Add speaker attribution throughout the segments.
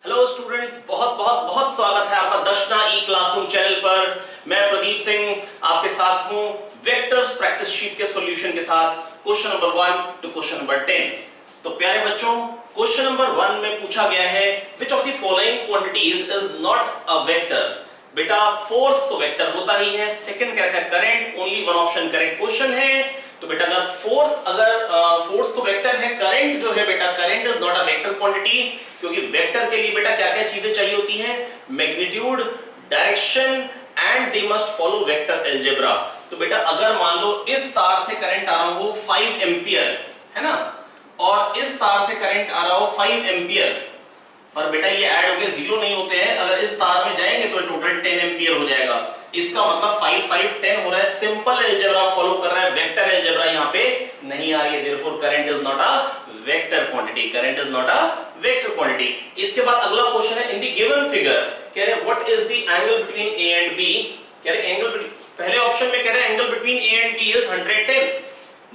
Speaker 1: Hello students, बहुत बहुत बहुत स्वागत है आपका दर्शना ई क्लासरूम चैनल पर। मैं प्रदीप सिंह आपके साथ हूं वेक्टर्स प्रैक्टिस शीट के सॉल्यूशन के साथ question number 1 to question number 10। तो प्यारे बच्चों, क्वेश्चन नंबर 1 में पूछा गया है which of the following quantities is not a vector. बेटा फोर्स तो वेक्टर होता ही है। सेकंड क्या है, current, only one option correct question है। तो बेटा अगर फोर्स तो वेक्टर है, करंट जो है बेटा current is not a vector quantity, क्योंकि वेक्टर के लिए बेटा क्या क्या चीजें चाहिए होती हैं, magnitude, direction and they must follow vector algebra. तो बेटा अगर मान लो इस तार से करंट आ रहा हो 5 एंपियर, है ना, और इस तार से करंट आ रहा हो 5 एंपियर, पर बेटा ये ऐड होके जीरो नहीं होते हैं। अगर इस तार में जाएंगे तो टोटल 10 एंपियर हो जाएगा। इसका मतलब 5 5 10 हो रहा है। सिंपल अलजेब्रा फॉलो कर रहा है, वेक्टर अलजेब्रा यहां पे नहीं आ रही है। Therefore current is not a vector quantity, current is not a vector quantity. इसके बाद अगला क्वेश्चन है, इन द गिवन फिगर कह रहे what is the angle between A and B. कह रहे एंगल, पहले ऑप्शन में कह रहे angle between A and B is 110।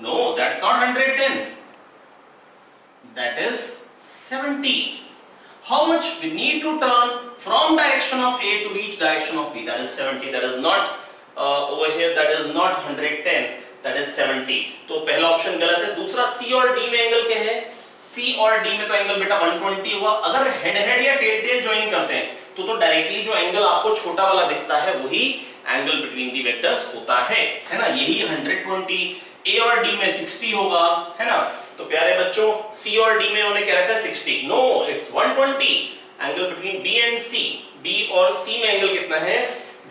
Speaker 1: No, that's not 110, that is 70. How much we need to turn from direction of A to reach direction of B? That is 70. That is not over here. That is not 110. That is 70. तो पहला option गलत है। दूसरा C और D में angle क्या है? C और D में तो एंगल बेटा 120 हुआ। अगर हेड हेड या टेल टेल ज्वाइन करते हैं तो डायरेक्टली जो एंगल आपको छोटा वाला दिखता है वही एंगल बिटवीन दी वेक्टर्स होता है ना, यही 120। A और D में 60 होगा, है ना। तो प्यारे बच्चों, C और D में उन्होंने क्या रखा है 60। No, it's 120। Angle between B and C, B और C में एंगल कितना है?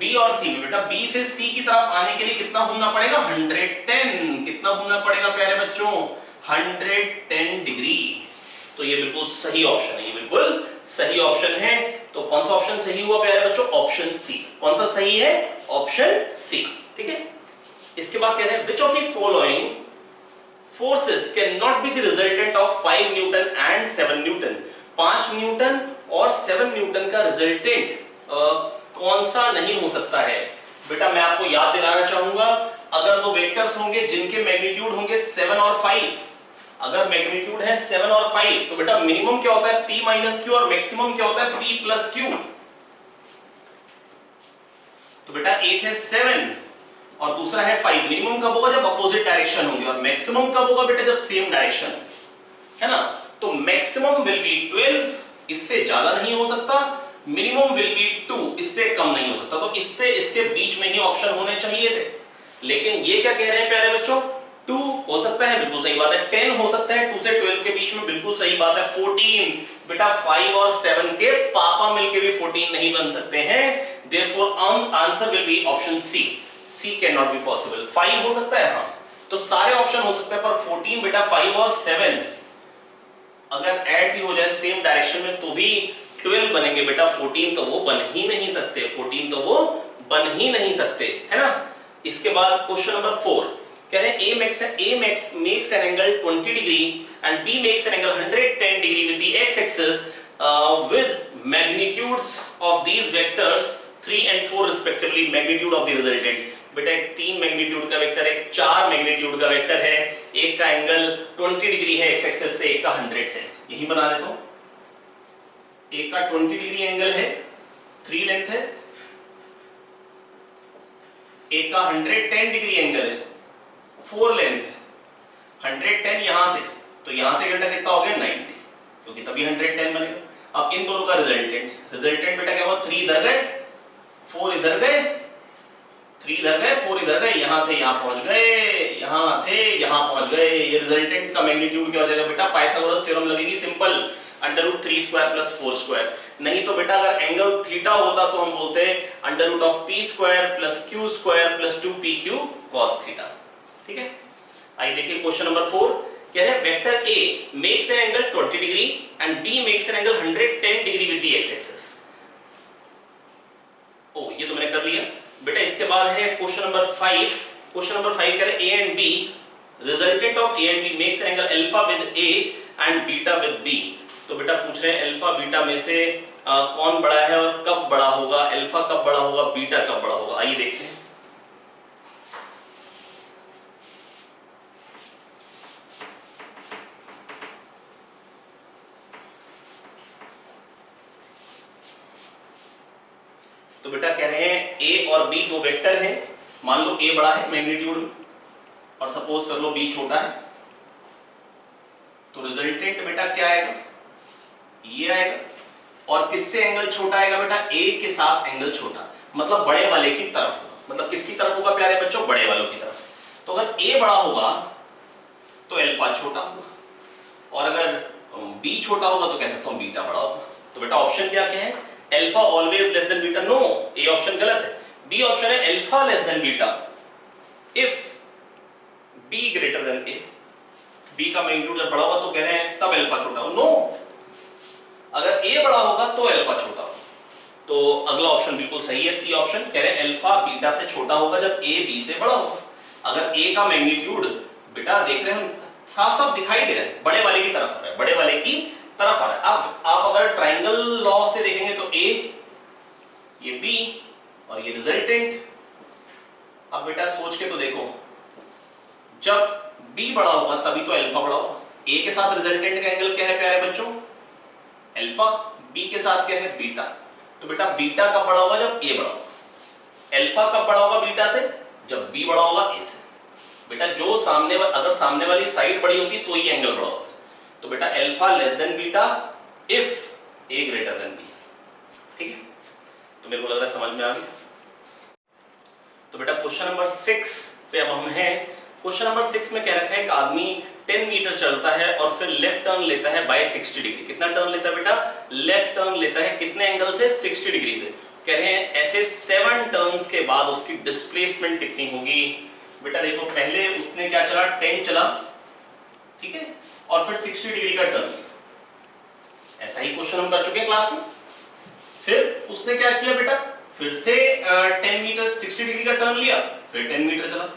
Speaker 1: B और C में बेटा B से C की तरफ आने के लिए कितना घूमना पड़ेगा? 110। कितना घूमना पड़ेगा प्यारे बच्चों? 110 डिग्री। तो ये बिल्कुल सही ऑप्शन है, ये बिल्कुल सही ऑप्शन है। तो कौन सा ऑप्शन सही हुआ प्यारे बच्चों? Option C. कौन सा सही है? ऑप्शन सी, ठीक है। इसके बाद कह रहे हैं which of the following forces cannot be the resultant of 5 Newton and 7 Newton. 5 Newton और 7 न्यूटन का रिजल्टेंट कौन सा नहीं हो सकता है? बेटा मैं आपको याद दिलाना चाहूंगा, अगर दो वेक्टर्स होंगे जिनके मैग्नीट्यूड होंगे 7 और 5, अगर मैग्नीट्यूड है 7 और 5, तो बेटा मिनिमम क्या होता है? P माइनस Q, और मैक्सिमम क्या होता है? P plus Q। तो बेटा एक है 7 और दूसरा है 5। मिनिमम कब होगा? जब अपोजिट डायरेक्शन होंगे, और मैक्सिमम कब होगा बेटा? जब सेम डायरेक्शन होंगे, है ना। तो मैक्सिमम विल बी 12, इससे ज्यादा नहीं हो सकता। मिनिमम विल बी 2, इससे कम नहीं हो सकता। तो इससे इसके बीच में ही ऑप्शन होने चाहिए थे, लेकिन ये क्या कह रहे हैं प्यारे बच्चों? 2 हो सकता है, बिल्कुल सही बात है। 10 हो सकता है, 2 से 12 के बीच में, बिल्कुल सही बात है। 14, बेटा 5 और 7 के पापा मिलके भी 14 नहीं बन सकते हैं। Therefore answer will be option C. C can not be possible. 5 हो सकता है, हाँ, तो सारे ऑप्शन हो सकते हैं, पर 14 बेटा 5 और 7 अगर ऐड भी हो जाए सेम डायरेक्शन में तो भी 12 बनेंगे बेटा। 14 तो वो बन ही नहीं सकते, 14 तो वो बन ही नहीं सकते, है ना। इसके बाद क्वेश्चन नंबर 4 कह रहे हैं A makes an angle 20 degree and B makes an angle 110 degree with the x axis with magnitudes of these vectors 3 and 4 respectively, magnitude of the resultant। बेटा एक 3 मैग्नीट्यूड का वेक्टर है, 4 मैग्नीट्यूड का vector है, एक का एंगल 20 डिग्री है x axis से, एक का 110। यही बना देता हूं, एक का 20 डिग्री एंगल है, 3 लेंथ है, एक का 110 डिग्री एंगल है, 4 लेंथ है। 110 यहां से, तो यहां से बेटा कितना हो गया? 90, क्योंकि तभी 110 बनेगा। अब इन दोनों का रिजल्टेंट बेटा क्या हुआ? 3 इधर गए, 4 इधर गए, 3 इधर गए, 4 इधर गए, यहां थे यहां पहुंच गए, यहां थे यहां पहुंच गए। ये रिजल्टेंट का मैग्नीट्यूड क्या हो जाएगा बेटा? पाइथागोरस थ्योरम लगेगी सिंपल, √3² + 4²। नहीं तो बेटा अगर एंगल थीटा होता तो हम बोलते √P² + Q² + 2PQ cos theta. ठीक है, आइए देखिए क्वेश्चन नंबर 4 कह रहे हैं vector A makes an angle 20 degree and B makes an angle 110 degree with the x axis। ओ, ये तो मैंने कर लिया बेटा। इसके बाद है क्वेश्चन नंबर 5। क्वेश्चन नंबर 5 कह रहे हैं A and B, resultant of A and B makes an angle alpha with A and beta with B। तो बेटा पूछ रहे हैं अल्फा बीटा में से कौन बड़ा है और कब बड़ा होगा? अल्फा कब बड़ा होगा, बीटा कब बड़ा होगा? आइए देखते हैं। तो बेटा कह रहे हैं ए और बी दो वेक्टर हैं, मान लो ए बड़ा है मैग्नीट्यूड में और सपोज कर लो बी छोटा है, तो रिजल्टेंट बेटा क्या आएगा, ये आएगा। और किससे एंगल छोटा आएगा बेटा, ए के साथ एंगल छोटा, मतलब बड़े वाले की तरफ होगा। मतलब किसकी तरफ होगा प्यारे बच्चों, बड़े वालों की तरफ। तो अगर ए बड़ा होगा तो अल्फा छोटा होगा, और अगर बी छोटा होगा तो कह सकता हूं बीटा बड़ा होगा। तो बेटा ऑप्शन क्या क्या है, alpha always less than beta, no A option गलत है। बी ऑप्शन है alpha less than beta if B greater than A. B का मैग्नीट्यूड जब बड़ा होगा तो कह रहे हैं तब अल्फा छोटा हो, नो, अगर ए बड़ा होगा तो अल्फा छोटा होगा। तो अगला ऑप्शन बिल्कुल सही है, सी ऑप्शन, कह रहे हैं अल्फा बीटा से छोटा होगा जब ए बी से बड़ा होगा। अगर ए का मैग्नीट्यूड बेटा देख रहे हैं हम साफ साफ दिखाई दे रहा है, बड़े वाले की तरफ आ रहा है, बड़े वाले की तरफ आ रहा है। अब आप अगर ट्रायंगल लॉ से देखेंगे तो ए, ये बी और ये रिजल्टेंट। अब बेटा सोच के तो देखो, जब बी बड़ा होगा तभी तो अल्फा बड़ा होगा। ए के साथ रिजल्टेंट का एंगल क्या है प्यारे बच्चों, अल्फा, बी के साथ क्या है बीटा। तो बेटा बीटा कब बड़ा होगा, जब ए बड़ा होगा। अल्फा कब बड़ा होगा बीटा से, जब बी बड़ा होगा ए से। बेटा जो सामने अगर सामने वाली साइड बड़ी होती तो ये एंगल बड़ा होता है। तो बेटा alpha less than beta if A greater than B. ठीक है, तो मेरे को लग रहा है समझ में आ गया। तो बेटा क्वेश्चन नंबर 6 पे अब हम हैं। क्वेश्चन नंबर 6 में कह रखा है एक आदमी 10 मीटर चलता है और फिर लेफ्ट टर्न लेता है बाय 60 डिग्री। कितना टर्न लेता है बेटा, लेफ्ट टर्न लेता है, कितने एंगल से, 60 डिग्री से। कह रहे हैं ऐसे 7 टर्न्स के बाद उसकी डिस्प्लेसमेंट कितनी होगी। बेटा देखो पहले उसने क्या चला, 10 चला, ठीक है, और फिर 60 डिग्री का टर्न लिया। ऐसा ही क्वेश्चन हम कर चुके हैं क्लास में। फिर उसने क्या किया बेटा, फिर से 10 मीटर 60 डिग्री का टर्न लिया, फिर 10 मीटर चला।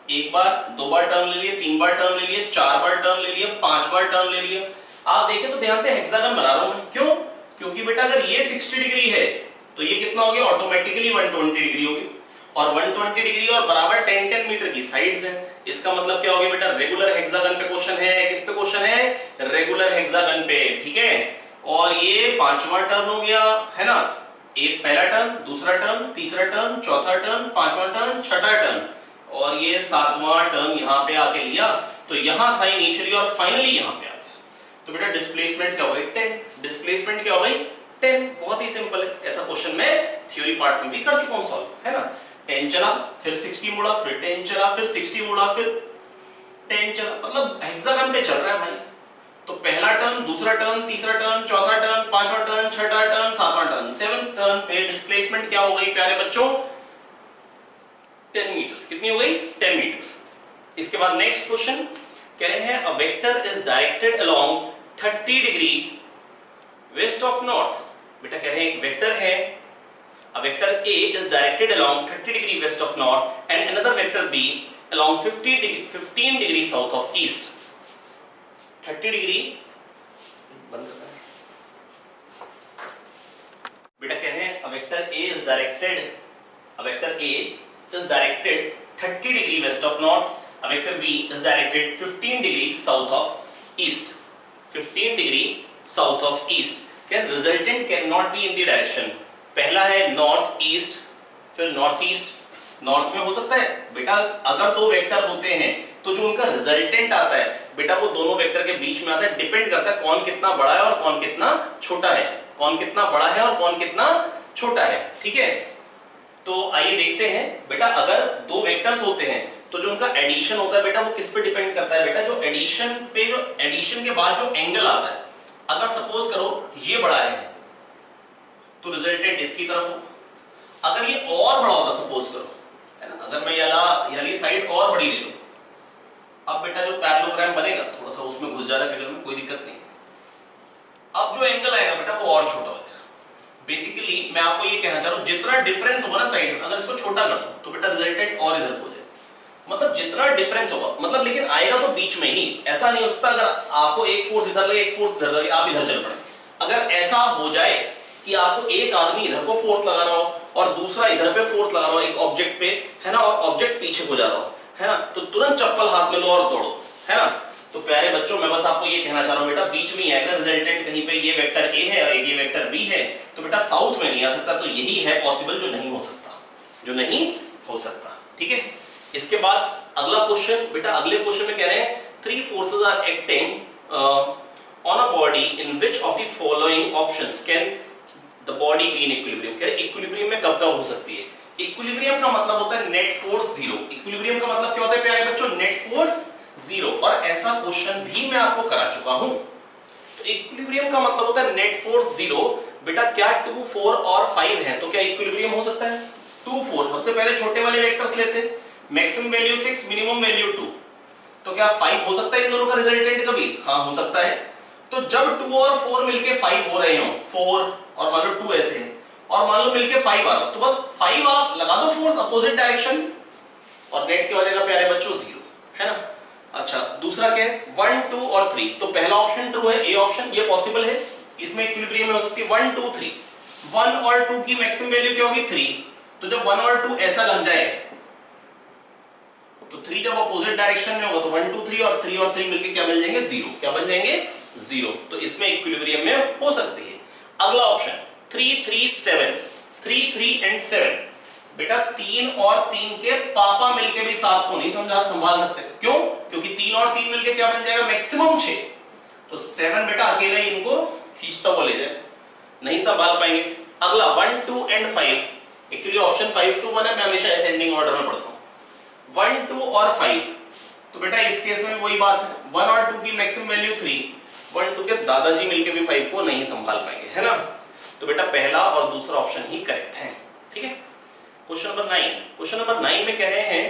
Speaker 1: एक बार, दो बार टर्न ले लिए, 3 बार टर्न ले लिए, 4 बार टर्न ले लिए, 5 बार टर्न ले लिए। आप देखें तो ध्यान से हेक्सागन बना रहा हूं, क्यों, क्योंकि बेटा अगर ये 60 डिग्री है तो ये कितना हो गया, ऑटोमेटिकली 120 डिग्री हो गई। और 120 डिग्री और बराबर 10-10 मीटर की साइड्स हैं। इसका मतलब क्या हो गया बेटा, रेगुलर हेक्सागन पे क्वेश्चन है। किस पे क्वेश्चन है, रेगुलर हेक्सागन पे, ठीक है। और ये 5वां टर्न हो गया, है ना, एक पहला टर्न, दूसरा टर्न, तीसरा टर्न, चौथा टर्न, 5वां टर्न, छठा टर्न, और ये 7वां टर्न यहाँ पे आके लिया। तो यहाँ था इनिशियली और फाइनली यहाँ पे आ गया। तो बेटा डिस्प्लेसमेंट क्या हो गई, 10। डिस्प्लेसमेंट क्या हो गई, 10। बहुत ही सिंपल है। ऐसा क्वेश्चन मैं थ्योरी पार्ट में भी कर चुका हूँ सॉल्व, है ना। 10 चला, फिर 60 मुड़ा, फिर 10 चला, फिर 60 मुड़ा, फिर 10 चला, मतलब हेक्सागन पे चल रहा है भाई। तो पहला टर्न, दूसरा टर्न, तीसरा टर्न, चौथा टर्न, 5वां टर्न, छठा टर्न, 7वां टर्न, 7th टर्न पे डिस्प्लेसमेंट क्या हो गई प्यारे बच्चों, 10 मीटर्स। कितनी हो गई, 10 मीटर्स। इसके बाद नेक्स्ट क्वेश्चन कह रहे हैं a vector is directed along 30 degree west of north. बेटा कह रहे हैं एक वेक्टर है, a vector A is directed along 30 degree west of north and another vector B along 15 degree south of east. 30 degree बंद करना है। बेटा कह रहे हैं a vector A is directed 30 degree west of north, a vector B is directed 15 degree south of east. 15 degree south of east. क्या resultant cannot be in the direction. पहला है नॉर्थ ईस्ट, फिर नॉर्थ ईस्ट। नॉर्थ में हो सकता है बेटा, अगर दो वेक्टर होते हैं तो जो उनका रिजल्टेंट आता है बेटा वो दोनों वेक्टर के बीच में आता है। डिपेंड करता है कौन कितना बड़ा है और कौन कितना छोटा है, कौन कितना बड़ा है और कौन कितना छोटा है, ठीक है। तो आइए देखते हैं बेटा, अगर दो वेक्टर्स होते हैं तो जो उनका एडिशन होता है बेटा वो किस पे डिपेंड करता है बेटा, जो एडिशन पे, जो एडिशन के बाद जो एंगल आता है, अगर सपोज करो ये बड़ा है तो रिजल्टेंट इसकी तरफ हो। अगर ये और बड़ा होता, सपोज करो, है ना, अगर मैं ये वाली साइड और बड़ी ले लूं, अब बेटा जो पैरेललोग्राम बनेगा थोड़ा सा उसमें घुस जा रहा है फिगर में, कोई दिक्कत नहीं है। अब जो एंगल आएगा बेटा वो और छोटा हो जाएगा। बेसिकली मैं आपको ये कहना चाह रहा हूं, जितना डिफरेंस होगा ना साइड में, अगर इसको छोटा कर दो तो बेटा रिजल्टेंट और इधर हो जाएगा। मतलब जितना डिफरेंस होगा, मतलब लेकिन आएगा तो बीच में ही। ऐसा नहीं हो सकता अगर आपको एक फोर्स इधर लगे, एक फोर्स इधर लगे, आप इधर चल पड़े। अगर ऐसा हो जाए कि आपको एक आदमी इधर को फोर्स लगा रहा हो और दूसरा इधर पे फोर्स लगा रहा हो एक ऑब्जेक्ट पे, है ना, और ऑब्जेक्ट पीछे हो जा रहा हो, है ना, तो तुरंत चप्पल हाथ में लो और दौड़ो, है ना। तो प्यारे बच्चों मैं बस आपको ये कहना चाह रहा हूं बेटा, बीच में ही आएगा रिजल्टेंट। कहीं पे ये वेक्टर ए है और एक ये वेक्टर बी है, तो बेटा साउथ में नहीं आ सकता, तो यही है पॉसिबल जो नहीं हो सकता, जो नहीं हो सकता। ठीक है, इसके बाद अगला क्वेश्चन, बेटा अगले क्वेश्चन में कह रहे हैं 3 forces are acting on a body in which of the following options can the body be in equilibrium। कह रहे इक्विलिब्रियम में कब कब हो सकती है। इक्विलिब्रियम का मतलब होता है नेट फोर्स जीरो। इक्विलिब्रियम का मतलब क्या होता है प्यारे बच्चों, नेट फोर्स जीरो। और ऐसा क्वेश्चन भी मैं आपको करा चुका हूं। तो इक्विलिब्रियम का मतलब होता है नेट फोर्स जीरो। बेटा क्या 2, 4 और 5 है, तो क्या इक्विलिब्रियम हो सकता है। 2, 4 सबसे पहले छोटे वाले वेक्टर्स लेते, मैक्सिमम वैल्यू 6, मिनिमम वैल्यू 2, तो क्या 5 हो सकता है इन दोनों का रिजल्टेंट कभी। हाँ हो सकता है। तो जब 2 और 4 मिलके 5 हो रहे हो, 4 और मान लो 2 ऐसे है और मान लो मिलके 5 आ रहा, तो बस 5 आप लगा दो फोर्स अपोजिट डायरेक्शन और नेट क्या हो जाएगा प्यारे बच्चों, जीरो, है ना। अच्छा दूसरा क्या है, 1, 2 और 3, तो पहला ऑप्शन ट्रू है, ए ऑप्शन, ये पॉसिबल है, इसमें इक्विलिब्रियम में हो सकती है 1, 2, 3। 1 और 2 की मैक्सिमम वैल्यू क्या होगी 3, तो जब 1 और 2 ऐसा लग जाए तो 3 जब अपोजिट डायरेक्शन में होगा तो 1, 2, 3 और 3 और 3 मिलके क्या बन जाएंगे, जीरो। क्या बन जाएंगे, जीरो। तो इसमें इक्विलिब्रियम में हो सकती है। अगला ऑप्शन 3, 3, 7, 3, 3 एंड 7, बेटा 3 और 3 के पापा मिलके भी 7 को नहीं संभाल सकते। क्यों, क्योंकि 3 और 3 मिलके क्या बन जाएगा, मैक्सिमम 6, तो 7 बेटा अकेले इनको खींचता हुआ ले जाए, नहीं संभाल पाएंगे। अगला 1, 2 एंड 5, एक्चुअली ऑप्शन 5 to 1 है, मैं हमेशा असेंडिंग ऑर्डर में पढ़ता हूं। 1, 2 और 5, तो बेटा इस केस में वही बात है, 1 और 2 की मैक्सिमम वैल्यू 3, 1, 2 के दादाजी मिलके भी 5 को नहीं संभाल पाएंगे, है ना। तो बेटा पहला और दूसरा ऑप्शन ही करेक्ट है। ठीक है, क्वेश्चन नंबर 9। क्वेश्चन नंबर 9 में कह रहे हैं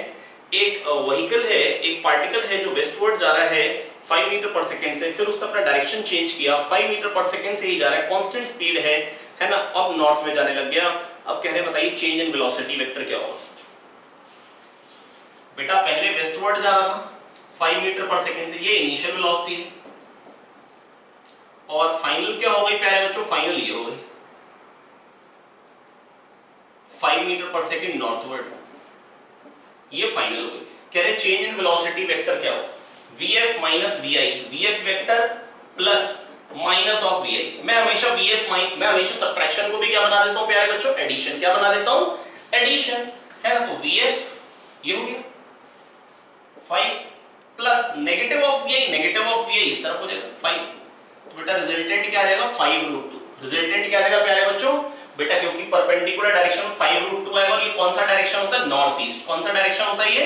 Speaker 1: एक व्हीकल है, एक पार्टिकल है जो वेस्टवर्ड जा रहा है 5 मीटर पर सेकंड से, फिर उसका अपना डायरेक्शन चेंज किया, 5 मीटर पर सेकंड से ही जा रहा है, कांस्टेंट स्पीड है ना, अब नॉर्थ में जाने लग गया। अब कह रहे हैं बताइए चेंज इन वेलोसिटी वेक्टर क्या होगा। बेटा पहले वेस्टवर्ड जा रहा था 5 मीटर पर सेकंड से, ये इनिशियल वेलोसिटी है, और फाइनल क्या हो गई प्यारे बच्चों, फाइनल ये हो गई 5 मीटर पर सेकंड नॉर्थवर्ड, ये फाइनल हो गई। कह रहे चेंज इन वेलोसिटी वेक्टर क्या हो, vf minus vi, vf vector plus minus of vi। मैं हमेशा सब्ट्रैक्शन को भी क्या बना देता हूं प्यारे बच्चों, एडिशन। क्या बना देता हूं, एडिशन, है ना। तो vf ये हो गया 5 प्लस नेगेटिव ऑफ vi इस तरफ हो जाएगा 5, तो बेटा रिजल्टेंट क्या आ जाएगा 5√2। रिजल्टेंट क्या आ जाएगा प्यारे बच्चों, बेटा क्योंकि परपेंडिकुलर डायरेक्शन में 5√2 आएगा, और ये कौन सा डायरेक्शन होता है, नॉर्थ ईस्ट। कौन सा डायरेक्शन होता है ये,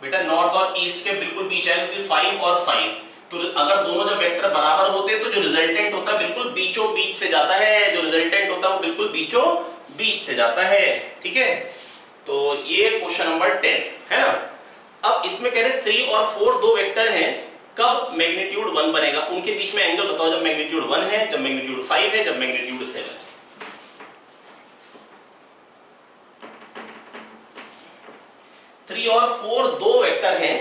Speaker 1: बेटा नॉर्थ और ईस्ट के बिल्कुल बीच आएगा, क्योंकि 5 और 5, तो अगर दोनों जब वेक्टर बराबर होते हैं तो जो रिजल्टेंट होता है बिल्कुल बीचों बीच से जाता है, जो रिजल्टेंट होता है वो बिल्कुल बीचों बीच से जाता है। ठीक है, तो ये क्वेश्चन नंबर 10 है ना। अब इसमें कह रहे 3 और 4 दो वेक्टर हैं, कब मैग्नीट्यूड 1 बनेगा, उनके बीच में एंगल बताओ, जब मैग्नीट्यूड 1 है, जब मैग्नीट्यूड 5 है, जब मैग्नीट्यूड 7 है। थ्री और 4 दो वेक्टर हैं,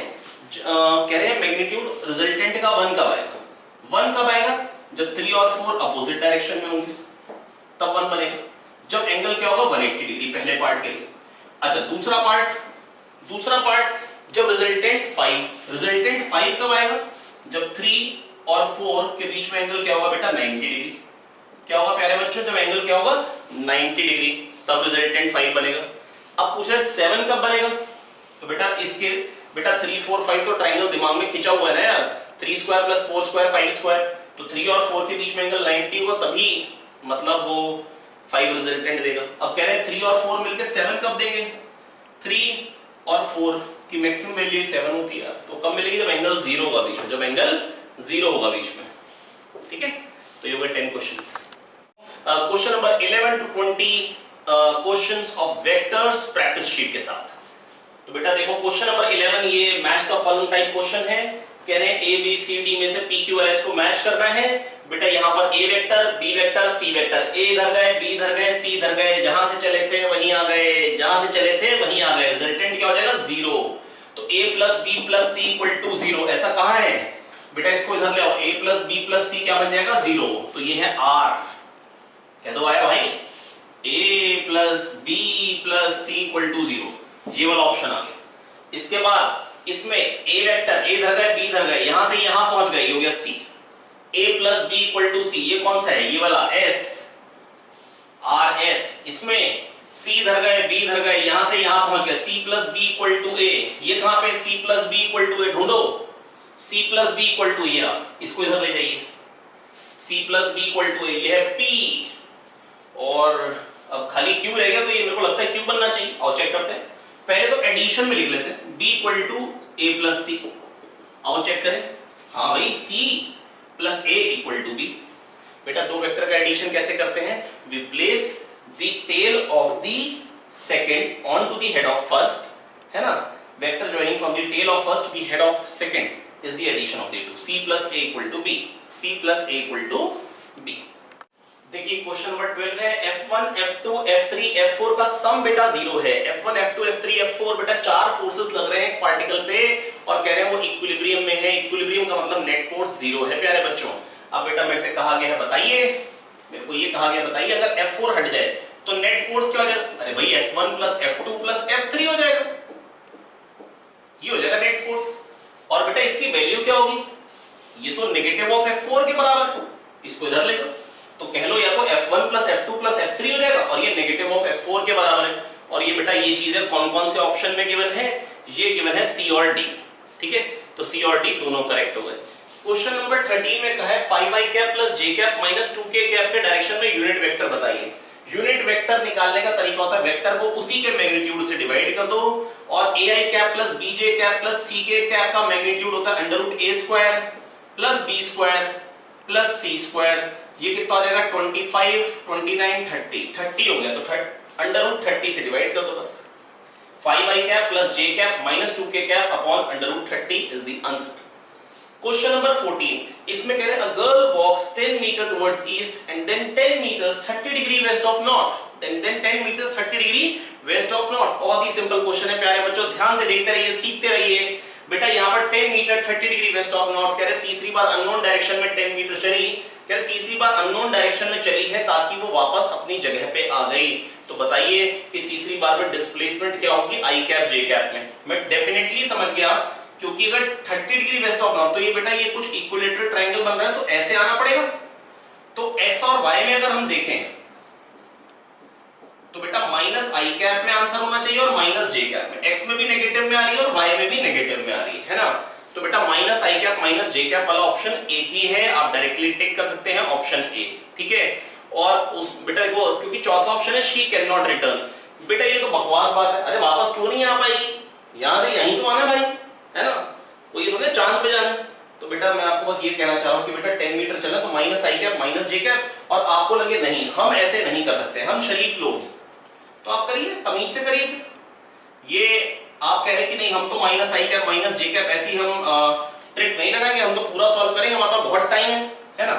Speaker 1: कह रहे हैं मैग्नीट्यूड रिजल्टेंट का 1 कब आएगा। 1 कब आएगा, जब 3 और 4 अपोजिट डायरेक्शन में होंगे, तब 1 बनेगा। जब एंगल क्या होगा 180 डिग्री, पहले पार्ट के लिए। अच्छा दूसरा पार्ट जब रिजल्टेंट 5 कब आएगा, जब 3 और 4 के बीच में एंगल क्या होगा बेटा 90 डिग्री। क्या होगा प्यारे बच्चों, जब एंगल क्या होगा 90 डिग्री, तब रिजल्टेंट 5 बनेगा। अब पूछ रहे 7 कब बनेगा, तो बेटा इसके बेटा 3, 4, 5 तो ट्रायंगल दिमाग में खिंचा हुआ है ना यार, 3 स्क्वायर प्लस 4 स्क्वायर 5 स्क्वायर, तो 3 और 4 के बीच में एंगल 90 होगा, तभी मतलब वो 5 रिजल्टेंट देगा। अब कह रहे हैं 3 और 4 मिलकर 7 कब देंगे, 3 और 4 की मैक्सिमम वैल्यू 7 होती है, तो कब मिलेगी, जब एंगल 0 होगा बीच में, जब एंगल 0 होगा बीच में। ठीक है, तो ये हुए 10 questions. Question number 11 to 20 questions of vectors practice sheet के साथ। तो बेटा देखो क्वेश्चन नंबर 11 ये मैच का कॉलम टाइप क्वेश्चन है। कह रहे हैं ए बी सी डी में से पी क्यू और एस को मैच करना है। बेटा यहाँ पर ए vector, B vector, C vector, ए इधर गए, बी इधर गए, सी इधर गए, जहां से चले थे वहीं आ गए, जहां से चले थे वहीं आ गए, रिजल्टेंट क्या हो जाएगा 0। तो a plus B plus C equal to 0, ऐसा कहां है बेटा, इसको इधर ले आओ, a प्लस बी प्लस सी क्या बन जाएगा 0, तो ये है r। कह दो आया भाई, a plus B plus C equal to 0, ये वाला ऑप्शन आ गया। इसके बाद इसमें a वेक्टर, a इधर गए, b इधर गए, यहां थे यहां पहुंच गए, ये हो गया c। a plus B equal to C, ये कौन सा है, ये वाला s, इसमें C इधर गए, B इधर गए, यहां थे यहां पहुंच गए, C plus B equal to A. ये कहां पे C plus B equal to A ढूंढो, C plus B equal to ये, इसको इधर ले जाइए, C plus B equal to A, ये है P, और अब खाली Q रह गया, तो ये मेरे को लगता है Q बनना चाहिए। आओ चेक करते हैं, पहले तो एडिशन में लिख लेते हैं, B equal to A plus C. आओ चेक करें, हाँ भाई C plus A equal to B. बेटा दो वेक्टर का एडिशन कैसे करते हैं, we place the tail of the second on to the head of first, है ना, vector joining from the tail of first to the head of second is the addition of the two, C plus A equal to B, C plus A equal to B. देखिए question number 12 है, F1 F2 F3 F4 का सम बेटा 0 है। F1 F2 F3 F4 बेटा चार forces लग रहे हैं पार्टिकल पे और कह रहे हैं वो इक्विलिब्रियम में है। इक्विलिब्रियम का मतलब नेट फोर्स 0 है प्यारे बच्चों। अब बेटा मेरे से कहा गया है, बताइए, मेरे को ये कहा गया बताइए, अगर F4 हट जाए तो नेट फोर्स क्या हो जाएगा? अरे भाई F1 plus F2 plus F3 हो जाएगा, ये हो जाएगा नेट फोर्स। और बेटा इसकी वैल्यू क्या होगी? ये तो नेगेटिव ऑफ F4 के बराबर है, इसको इधर लेगा तो कह लो या तो F1 plus F2 plus F3 हो जाएगा, और ये नेगेटिव ऑफ F4 के बराबर है। और ये बेटा ये चीजें कौन कौन से ऑप्शन में गिवन है? ये गिवन है C और D, ठीक है, तो C और D दोनों करेक्ट हो गए। क्वेश्चन नंबर 13 में कहा है 5i cap plus j cap minus 2k cap के डायरेक्शन में यूनिट वेक्टर बताइए। यूनिट वेक्टर निकालने का तरीका होता है, वेक्टर को उसी के मैग्नीट्यूड से डिवाइड कर दो, और ai cap plus bj cap plus ck cap का मैग्नीट्यूड होता है under root a square plus b square plus c square. ये कितना हो जाएगा? 25 29 30 हो गया, तो अंडर रूट 30 से डिवाइड कर दो बस। 5i cap plus j cap minus 2k cap upon under root 30 is the answer. Question number 14, इसमें कह रहे हैं a girl walks 10 metre towards east and then 10 metres 30 degree west of north, then 10 metres 30 degree west of north. बहुत ही simple question है प्यारे बच्चों, ध्यान से देखते रहिए, सीखते रहिए। बेटा यहाँ पर 10 metre 30 degree west of north कह रहे तीसरी बार अननोन डायरेक्शन में 10 मीटर चली, कह रहे तीसरी बार अननोन डायरेक्शन में चली है ताकि वो वापस अपनी जगह पे आ गई। तो बताइए कि तीसरी बार में डिस्प्लेसमेंट क्या होगी आई कैप जे कैप में? मैं डेफिनेटली समझ गया, क्योंकि अगर 30 डिग्री वेस्ट ऑफ नॉर्थ, तो ये बेटा ये कुछ इक्विलेटरल ट्रायंगल बन रहा है, तो ऐसे आना पड़ेगा। तो x और y में अगर हम देखें तो बेटा माइनस आई कैप में आंसर होना चाहिए और माइनस जे कैप में। x में भी नेगेटिव में आ रही है और y में भी नेगेटिव में आ रही है ना, तो बेटा minus I cap minus J cap वाला ऑप्शन एक ही है, आप डायरेक्टली टिक कर सकते हैं ऑप्शन ए, ठीक है। और उस बेटा को, क्योंकि चौथा ऑप्शन है शी कैन नॉट रिटर्न, बेटा ये तो बकवास बात है, अरे वापस क्यों नहीं आ पाएगी? यहां से यहीं तो आना भाई, है ना, कोई तो चांद पे जाना। तो बेटा मैं आपको बस ये कहना चाह रहा हूं कि बेटा 10 मीटर चलना तो minus I cap minus J cap, और आपको लगे नहीं हम ऐसे नहीं कर सकते, हम शरीफ लोग हैं, तो आप करिए, तमीज से करिए। फिर ये आप कह रहे कि नहीं हम तो minus I cap minus J cap ऐसी हम ट्रिक नहीं लगाएंगे, हम तो पूरा सॉल्व करेंगे, हमारे पास बहुत टाइम है ना,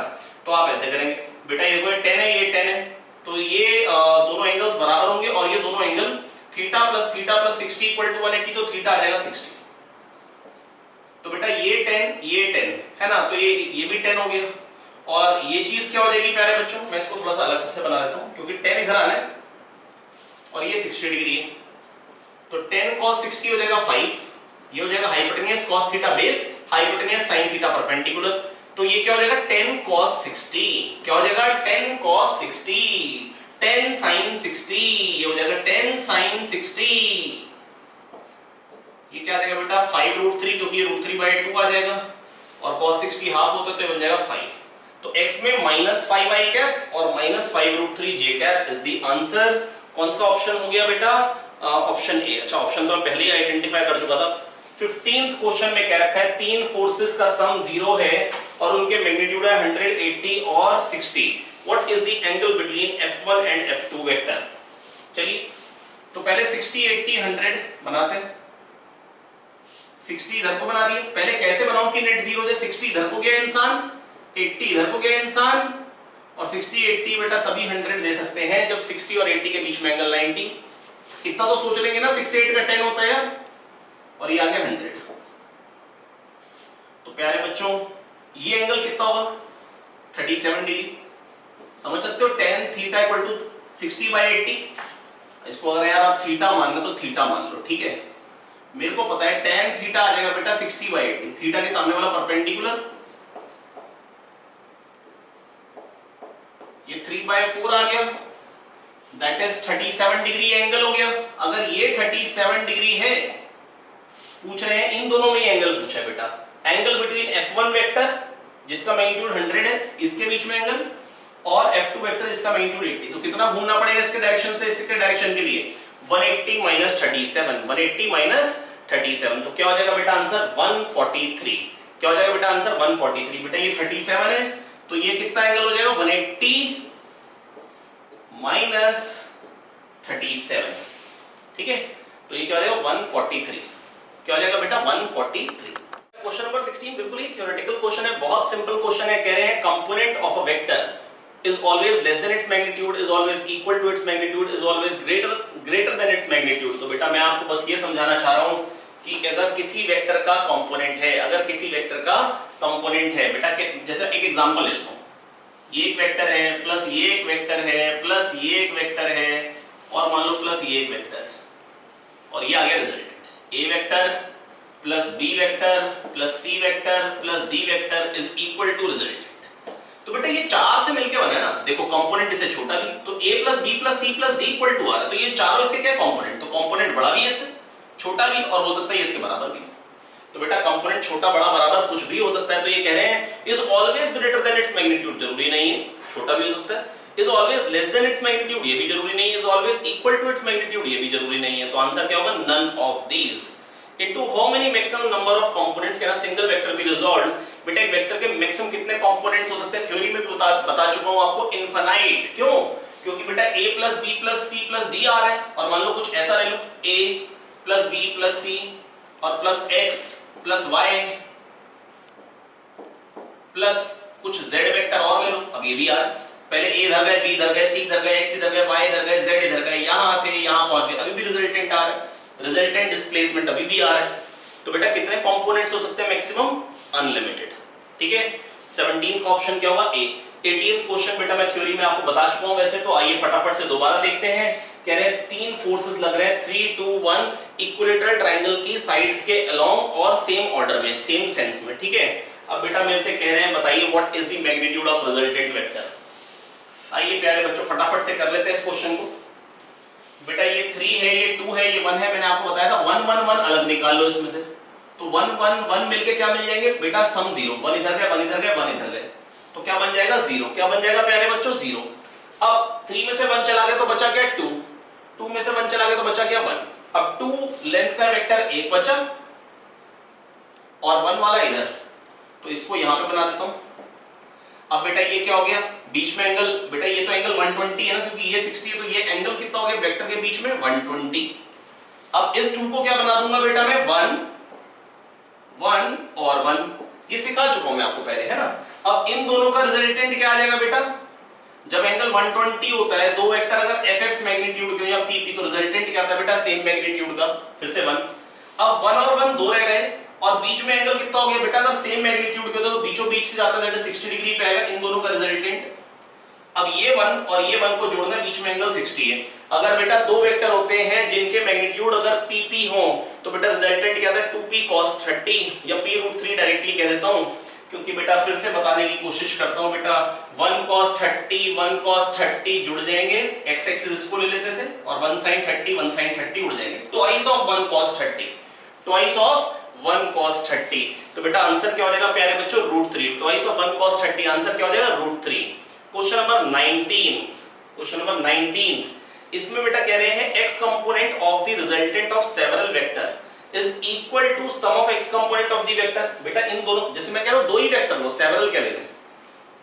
Speaker 1: तो आप ऐसे करेंगे। बेटा ये देखो 10 है, ये 10 है, तो ये दोनों एंगल्स बराबर होंगे, और ये दोनों angle theta plus 60 equal to 180, तो थीटा आ जाएगा 60। तो बेटा ये 10 है ना, तो ये भी 10 हो गया, और ये चीज क्या हो जाएगी प्यारे बच्चों? मैं इसको थोड़ा सा अलग से बना देता हूं, क्योंकि 10 इधर आना है और ये 60 डिग्री है, तो 10 cos 60 हो जाएगा 5, ये हो जाएगा hypotenuse cos theta base, hypotenuse sin theta perpendicular, तो ये क्या हो जाएगा 10 cos 60, क्या हो जाएगा 10 cos 60, 10 sin 60, ये हो जाएगा 10 sin 60, ये क्या आ जाएगा बेटा 5 रूट 3, क्योंकि ये रूट 3/2 आ जाएगा, और cos 60 हाफ होता है तो बन जाएगा 5। तो x में माइनस 5 आई कैप और minus 5 root 3 J cap is the answer. कौन सा ऑप्शन हो गया बेटा? Option A. अच्छा, ऑप्शन तो मैं पहले ही आइडेंटिफाई कर चुका था। 15th क्वेश्चन में कह रखा है तीन फोर्सेस का सम 0 है और उनके मैग्नीट्यूड है 180 और 60। What is the angle between F1 and F2 vector? चलिए तो पहले 60 80 100 बनाते हैं। 60 इधर को बना दिए, पहले कैसे बनाऊं कि नेट 0 हो जाए? 60 इधर को गया इंसान, 80 इधर को गया इंसान, और 60 80 बेटा तभी 100 दे सकते हैं जब 60 और 80 के बीच में एंगल 90। इतना तो सोच लेंगे ना, 6 8 का 10 होता है यार, और ये आ गया 100। तो प्यारे बच्चों ये एंगल कितना होगा? 37 डिग्री। समझ सकते हो? tan theta equal to 60/80। इसको अगर यार आप थीटा मान लो तो थीटा मान लो, ठीक है। मेरे को पता है tan थीटा आ जाएगा बेटा 60/80, थीटा के सामने वाला परपेंडिकुलर, ये 3/4 आ गया, दैट इज 37 डिग्री एंगल हो गया। अगर ये 37 डिग्री है, पूछ रहे हैं इन दोनों में एंगल पूछा है बेटा, एंगल बिटवीन F1 वेक्टर जिसका मैग्नीट्यूड 100 है इसके बीच में एंगल, और F2 वेक्टर जिसका मैग्नीट्यूड 80, तो कितना घूमना पड़ेगा इसके डायरेक्शन से इसके डायरेक्शन के लिए, 180 माइनस 37, 180 माइनस 37, तो क्या हो जाएगा बेटा आंसर 143। क्या हो जाएगा बेटा आंसर 143। बेटा ये 37 है तो ये कितना एंगल हो जाएगा 180 माइनस 37, ठीक है, तो ये क्या हो जाएगा 143। क्या हो जाएगा बेटा 143। क्वेश्चन नंबर 16 बिल्कुल ही थ्योरेटिकल क्वेश्चन है, बहुत सिंपल क्वेश्चन है। कह रहे हैं component of a vector is always less than its magnitude, is always equal to its magnitude, is always greater than its magnitude। तो बेटा मैं आपको बस ये समझाना चाह रहा हूं कि अगर किसी वेक्टर का कंपोनेंट है, अगर किसी वेक्टर का कंपोनेंट है बेटा, जैसे एक एग्जांपल लेता हूं, ये एक वेक्टर है प्लस ये एक वेक्टर है प्लस ये एक वेक्टर है और मान लो प्लस ये एक वेक्टर है, और ये आ गया resultant, A vector plus B vector plus C vector plus D vector is equal to resultant. तो बेटा ये चार से मिलके बना है ना, देखो कंपोनेंट इससे छोटा भी, तो a plus B plus C plus D equal to R, तो ये चारों इसके क्या कंपोनेंट, तो कंपोनेंट बड़ा भी है इससे, छोटा भी, और हो सकता है इसके बराबर भी। तो बेटा कंपोनेंट छोटा बड़ा बराबर कुछ भी हो सकता है, तो ये कह रहे हैं is always greater than its magnitude, जरूरी नहीं है, छोटा भी हो सकता है, is always less than its magnitude, ये भी जरूरी नहीं है, is always equal to its magnitude, ये भी जरूरी नहीं है। तो आंसर क्या होगा none of these. Into how many maximum number of components can a single vector be resolved? बेटा एक वेक्टर के मैक्सिमम कितने कंपोनेंट्स हो सकते हैं, थ्योरी में भी बता चुका हूं आपको, इनफिनाइट। क्यों? क्योंकि बेटा a plus B plus C plus D आ रहा है, और मान लो कुछ ऐसा ले लो a plus B plus C और plus x plus y plus कुछ z वेक्टर और ले लो, अब ये भी आ रहा है, पहले a इधर गए, b इधर गए, c इधर गए, x इधर गए, y इधर गए, z इधर गए, यहां थे यहां पहुंच गए, अभी भी रिजल्टेंट आ रहा है, रिजल्टेंट डिस्प्लेसमेंट अभी भी आ रहा है। तो बेटा कितने कंपोनेंट्स हो सकते हैं मैक्सिमम, अनलिमिटेड, ठीक है। 17th का ऑप्शन क्या होगा ए। 18th क्वेश्चन बेटा मैं थ्योरी में आपको बता चुका हूं वैसे, तो आइए फटाफट से दोबारा देखते हैं। कह रहे हैं तीन फोर्सेस लग रहे हैं 3 2 1 इक्विलेटरल ट्रायंगल की साइड्स के अलोंग और सेम ऑर्डर में, सेम सेंस में, ठीक है। अब बेटा मेरे से कह रहे हैं बताइए what is the magnitude of resultant vector. आइए प्यारे बच्चों फटाफट से कर लेते हैं इस क्वेश्चन को। बेटा ये 3 है, ये 2 है, ये 1 है, मैंने आपको बताया था 1 1 1 अलग निकाल लो इसमें से, तो 1 1 1 मिलके क्या मिल जाएंगे बेटा, सम 0, 1 इधर गए 1 इधर गए 1 इधर गए, तो क्या बन जाएगा 0। क्या बन जाएगा प्यारे बच्चों 0। अब 3 में से 1 चला गया तो बचा क्या 2, 2 में से 1 चला गया तो बचा क्या 1। अब 2 लेंथ का वेक्टर 1 बचा और 1 वाला इधर, तो इसको यहां पे बना देता हूं। अब बेटा ये क्या हो गया बीच में एंगल, बेटा ये तो एंगल 120 है ना, क्योंकि ये 60 है, तो ये एंगल कितना हो गया वेक्टर के बीच में 120। अब इस 2 को क्या बना दूंगा बेटा मैं 1 1 और 1, ये सिखा चुका हूं मैं आपको पहले, है ना। अब इन दोनों का रिजल्टेंट क्या आ जाएगा बेटा, जब एंगल 120 होता है दो वेक्टर अगर एफ मैग्नीट्यूड के या पी, तो रिजल्टेंट क्या आता है बेटा सेम मैग्नीट्यूड का, फिर से 1। अब 1 और 1 दो रह गए, और बीच में एंगल कितना हो गया बेटा, अगर सेम मैग्नीट्यूड के तो बीचों बीच से जाता है, दैट इज 60 डिग्री पे आएगा इन दोनों का रिजल्टेंट। अब ये 1 और ये 1 को जोड़ना, बीच में एंगल 60 है। अगर बेटा दो वेक्टर होते हैं जिनके मैग्नीट्यूड अगर pp हो, तो बेटा रिजल्टेंट क्या आता है 2p cos 30 या p√3 डायरेक्टली कह देता हूं, क्योंकि बेटा फिर से बताने की कोशिश करता हूं बेटा, 1 cos 30 जुड़ जाएंगे, x एक्सिस इसको ले लेते थे, और 1 sin 30 उड़ जाएंगे, twice of 1 cos 30, twice of 1 cos 30। तो बेटा आंसर क्या हो जाएगा प्यारे बच्चों √3, ट्वाइस ऑफ 1 cos 30, आंसर क्या हो जाएगा √3। क्वेश्चन नंबर 19, क्वेश्चन नंबर 19, इसमें बेटा कह रहे हैं x component of the resultant of several vector is equal to sum of x component of the vector. बेटा इन दोनों, जैसे मैं कह रहा हूं दो ही वेक्टर लो, सेवरल क्या ले रहे हैं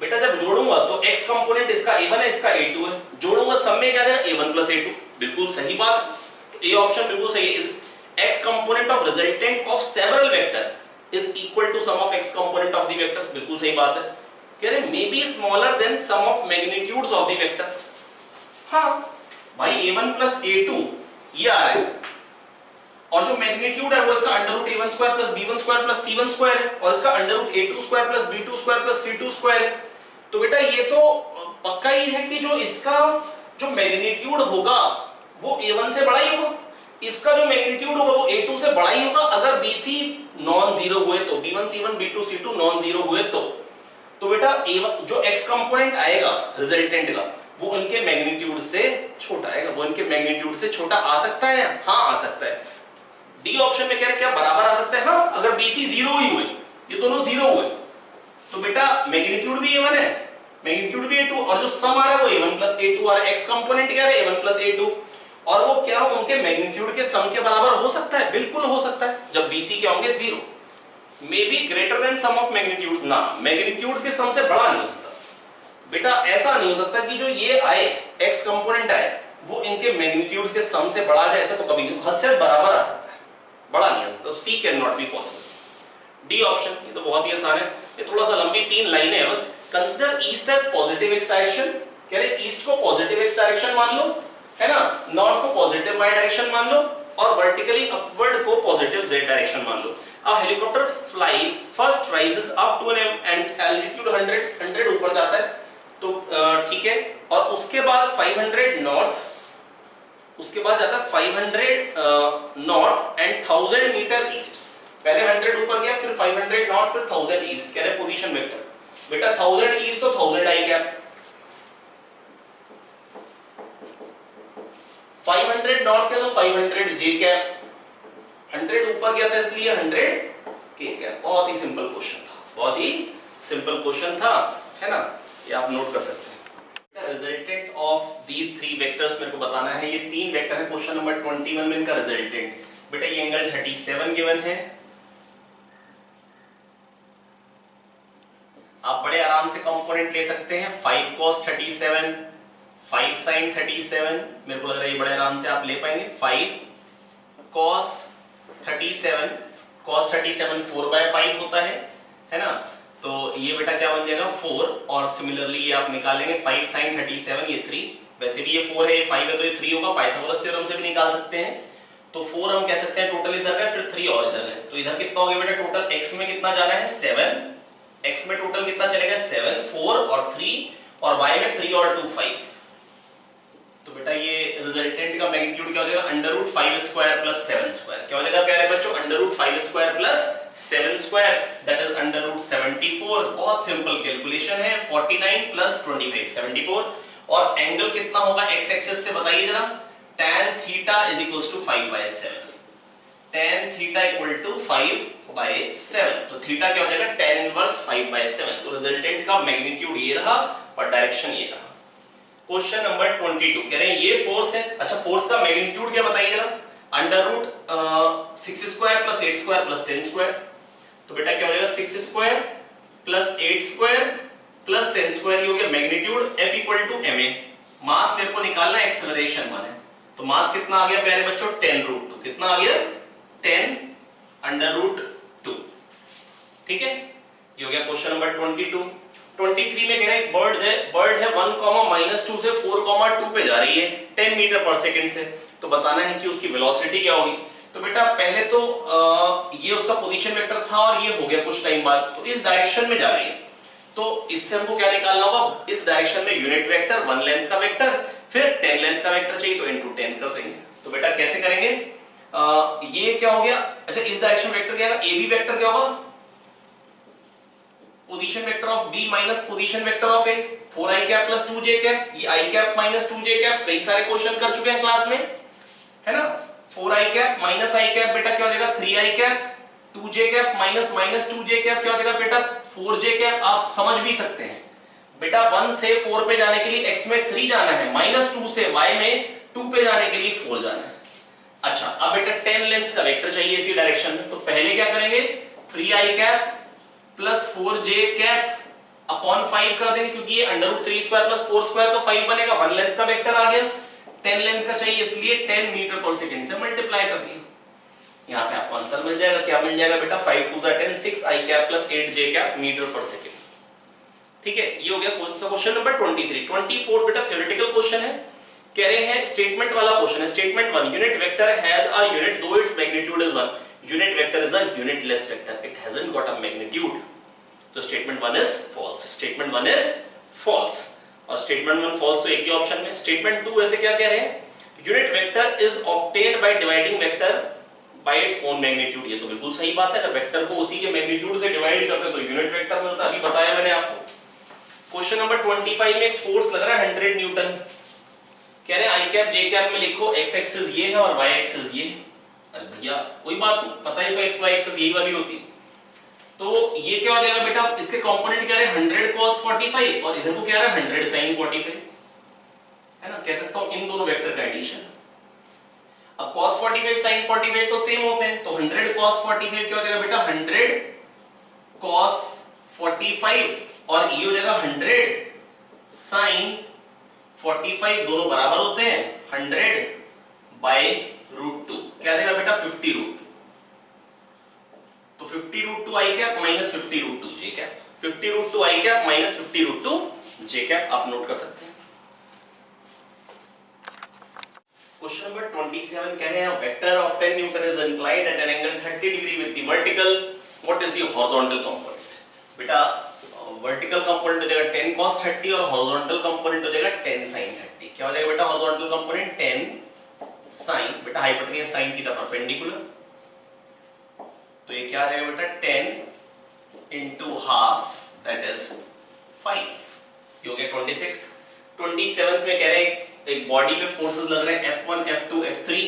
Speaker 1: बेटा, जब जोड़ूंगा तो x कंपोनेंट इसका a1 है इसका a2 है, जोड़ूंगा सब में क्या आ जाएगा a1 + a2, बिल्कुल सही बात, तो ये ऑप्शन बिल्कुल सही है। Is x component of resultant of several vector is equal to sum of x component of the vectors, बिल्कुल सही बात है। कह रहे may be smaller than sum of magnitudes of the vector. हां भाई a1 + a2 ये आ रहा है, और जो मैग्नीट्यूड है वो इसका √a1² + b1² + c1² है, और इसका √a2² + b2² + c2² है। तो बेटा ये तो पक्का ही है कि जो इसका जो मैग्नीट्यूड होगा वो a1 से बड़ा ही होगा, इसका जो मैग्नीट्यूड होगा वो a2 से बड़ा ही होगा, अगर bc नॉन जीरो हुए तो, b1 c1 b2 c2 non zero हुए तो बेटा a1 जो x कंपोनेंट आएगा रिजल्टेंट का वो उनके मैग्नीट्यूड से छोटा आएगा। वो उनके मैग्नीट्यूड से छोटा आ सकता है? हाँ आ सकता है। डी ऑप्शन में कह रहे क्या बराबर आ सकता है? हाँ, अगर BC 0 ही हुए, ये दोनों 0 हुए, तो बेटा मैग्नीट्यूड भी A1 है, मैग्नीट्यूड भी A2, और जो सम आ रहा है वो A1 प्लस A2 आ रहा है। एक्स कंपोनेंट क्या है? A1 प्लस A2, और वो क्या उनके मैग्नीट्यूड के सम के बराबर हो सकता है? बिल्कुल हो सकता है, जब BC क्या होंगे 0। May be greater than sum of magnitude, ना मैग्नीट्यूड के सम से बड़ा नहीं हो सकता बेटा। ऐसा नहीं हो सकता कि जो ये आए एक्स कंपोनेंट आए वो इनके मैग्नीट्यूड के सम से बड़ा जाए, ऐसा तो कभी नहीं, हद से बराबर आ सकता है, बड़ा नहीं आ सकता। तो C can not be possible. D option, ये तो बहुत ही आसान है, ये थोड़ा सा लंबी 3 लाइनें हैं बस। Consider east as positive X direction, कह रहे ईस्ट को पॉजिटिव एक्स डायरेक्शन मान लो, है ना, नॉर्थ को पॉजिटिव वाई डायरेक्शन मान लो, और वर्टिकली अपवर्ड को पॉजिटिव जेड डायरेक्शन मान लो। A helicopter fly first rises up to an altitude 100 ऊपर जाता है, तो ठीक है, और उसके बाद 500 नॉर्थ, उसके बाद जाता है 500 नॉर्थ एंड 1000 मीटर ईस्ट। पहले 100 ऊपर गया, फिर 500 नॉर्थ, फिर 1000 ईस्ट, कह रहे पोजीशन वेक्टर। बेटा 1000 ईस्ट तो 1000 आई कैप, 500 नॉर्थ के तो 500 जे कैप, 100 ऊपर गया था इसलिए 100 के कैप। बहुत ही सिंपल क्वेश्चन था, बहुत ही सिंपल क्वेश्चन था, है ना, ये आप नोट कर सकते हैं। रिजल्टेंट ऑफ दीज 3 वेक्टर्स मेरे को बताना है। ये 3 वेक्टर है क्वेश्चन नंबर 21 में, इनका रिजल्टेंट। बेटा ये एंगल 37 गिवन है, आप बड़े आराम से कंपोनेंट ले सकते हैं। 5 cos 37, 5 sin 37, मेरे को लग रहा है ये बड़े आराम से आप ले पाएंगे। 5 cos 37, cos 37 4/5 होता है ना, तो ये बेटा क्या बन जाएगा 4, और सिमिलरली ये आप निकालेंगे 5 sin 37, ये 3, वैसे भी ये 4 है, ये 5 है, तो ये 3 होगा, पाइथागोरस थ्योरम से भी निकाल सकते हैं। तो 4 हम कह सकते हैं टोटल इधर है, फिर 3 और इधर है, तो इधर कितना हो गया बेटा टोटल? x में कितना जाना है? 7, x में टोटल कितना चलेगा? 7, 4 और 3, और y में 3 और 2 5। तो बेटा ये रिजल्टेंट का मैग्नीट्यूड क्या हो जाएगा? √5 स्क्वायर प्लस 7 स्क्वायर। क्या हो जाएगा प्यारे बच्चों? √5 square plus 7 square, that is √74। बहुत सिंपल कैलकुलेशन है। 49 प्लस 25 74, और एंगल कितना होगा x एक्सिस से बताइए जरा? tan theta is equals to 5/7, tan theta equal to 5/7, तो थीटा क्या हो जाएगा? tan inverse 5/7। तो रिजल्टेंट का मैग्नीट्यूड ये रहा और डायरेक्शन ये रहा। क्वेश्चन नंबर 22 कह रहे हैं ये फोर्स है। अच्छा, फोर्स का मैग्नीट्यूड क्या बताइए जरा? √6 square plus 8 square plus 10 square. तो बेटा क्या हो जाएगा? 6 square plus 8 square plus 10 square, ये हो गया magnitude. F equal to ma। Mass मेरे को निकालना है, एक्सेलरेशन 1 है, तो मास कितना आ गया प्यारे बच्चों? 10√2। कितना आ गया? 10√2। ठीक है, ये हो गया क्वेश्चन नंबर 22। 23 में कह रहे हैं बर्ड है 1,-2 से 4,2 पे जा रही है 10 मीटर पर सेकंड से, तो बताना है कि उसकी वेलोसिटी क्या होगी। तो बेटा पहले तो ये उसका पोजीशन वेक्टर था, और ये हो गया कुछ टाइम बाद, तो इस डायरेक्शन में जा रही है, तो इससे हमको क्या निकालना होगा? इस डायरेक्शन में यूनिट वेक्टर, 1 लेंथ का वेक्टर, फिर 10 लेंथ का वेक्टर चाहिए, तो इनटू 10 कर देंगे। तो बेटा कैसे करेंगे? ये क्या हो गया? अच्छा, इस डायरेक्शन वेक्टर क्या होगा? AB वेक्टर क्या होगा? Position vector of B minus position vector of A, 4i cap plus 2j cap, ये i cap minus 2j cap, कई सारे क्वेश्चन कर चुके हैं क्लास में, है ना। 4i cap minus i cap बेटा क्या हो जाएगा? 3i cap, 2j cap minus 2j cap क्या हो जाएगा बेटा? 4j cap. आप समझ भी सकते हैं बेटा 1 से 4 पे जाने के लिए x में 3 जाना है, -2 से y में 2 पे जाने के लिए 4 जाना है। अच्छा, अब बेटा 10 लेंथ का वेक्टर चाहिए इसी डायरेक्शन में, तो पहले क्या करेंगे? 3i cap plus 4j cap upon 5 कर देंगे, क्योंकि ये √3 स्क्वायर प्लस 4 स्क्वायर तो 5 बनेगा। 1 लेंथ का वेक्टर आ गया, 10 लेंथ का चाहिए, इसलिए 10 मीटर पर सेकंड से मल्टीप्लाई कर दिया। यहां से आपको आंसर मिल जाएगा। क्या मिल जाएगा बेटा? 5 2 10, 6i cap plus 8j cap metre पर सेकंड। ठीक है, ये हो गया क्वेश्चन नंबर 23। 24 बेटा थ्योरेटिकल क्वेश्चन है, कह रहे हैं स्टेटमेंट वाला क्वेश्चन है। Statement 1, unit vector has a unit though its magnitude is 1। Unit vector is a unitless vector. It hasn't got a magnitude. So statement 1 is false. Statement 1 is false. और statement 1 false तो एक ही option में। Statement 2 वैसे क्या कह रहे हैं? Unit vector is obtained by dividing vector by its own magnitude. ये तो बिल्कुल सही बात है, अगर वेक्टर को उसी के मैग्नीट्यूड से डिवाइड करते तो यूनिट वेक्टर मिलता। अभी बताया मैंने आपको। क्वेश्चन नंबर 25 में एक फोर्स लग रहा है 100 न्यूटन। कह रहे हैं आई कैप जे कैप में लिखो एक्स एक्सिस ये है और वाई एक्सिस ये। अरे भैया कोई बात नहीं, पता ही तो एक्स वाई एक्सिस यही वाली होती है। तो ये क्या हो जाएगा बेटा, इसके कंपोनेंट क्या है 100 cos 45 और इधर को क्या है 100 sin 45, है ना। कह सकता हूं इन दोनों वेक्टर का एडिशन। अब cos 45 sin 45 तो सेम होते हैं, तो 100 cos 45 क्या हो जाएगा बेटा 100 cos 45 और ये हो जाएगा 100 sin 45, दोनों बराबर होते हैं 100 बाय √2, क्या देगा बेटा 50 √2। तो 50 √2 I cap minus 50 √2 J cap, 50 √2 I cap minus 50 √2 J cap आप नोट कर सकते हैं। क्वेश्चन नंबर 27 कह रहे हैं vector of 10 Newton is inclined at an angle 30 degree with the vertical, what is the horizontal component. बेटा वर्टिकल कंपोनेंट हो जाएगा 10 cos 30 और हॉरिजॉन्टल कंपोनेंट हो जाएगा 10 sin 30। क्या हो जाएगा बेटा हॉरिजॉन्टल कंपोनेंट 10 sin, बेटा हाइपोटेन्यूज sin थीटा परपेंडिकुलर, तो ये क्या आ जाएगा बेटा 10 into हाफ दैट इज 5, ये हो गया 26। 27 में कह रहे हैं एक बॉडी पे फोर्सेस लग रहे हैं F1 F2 F3,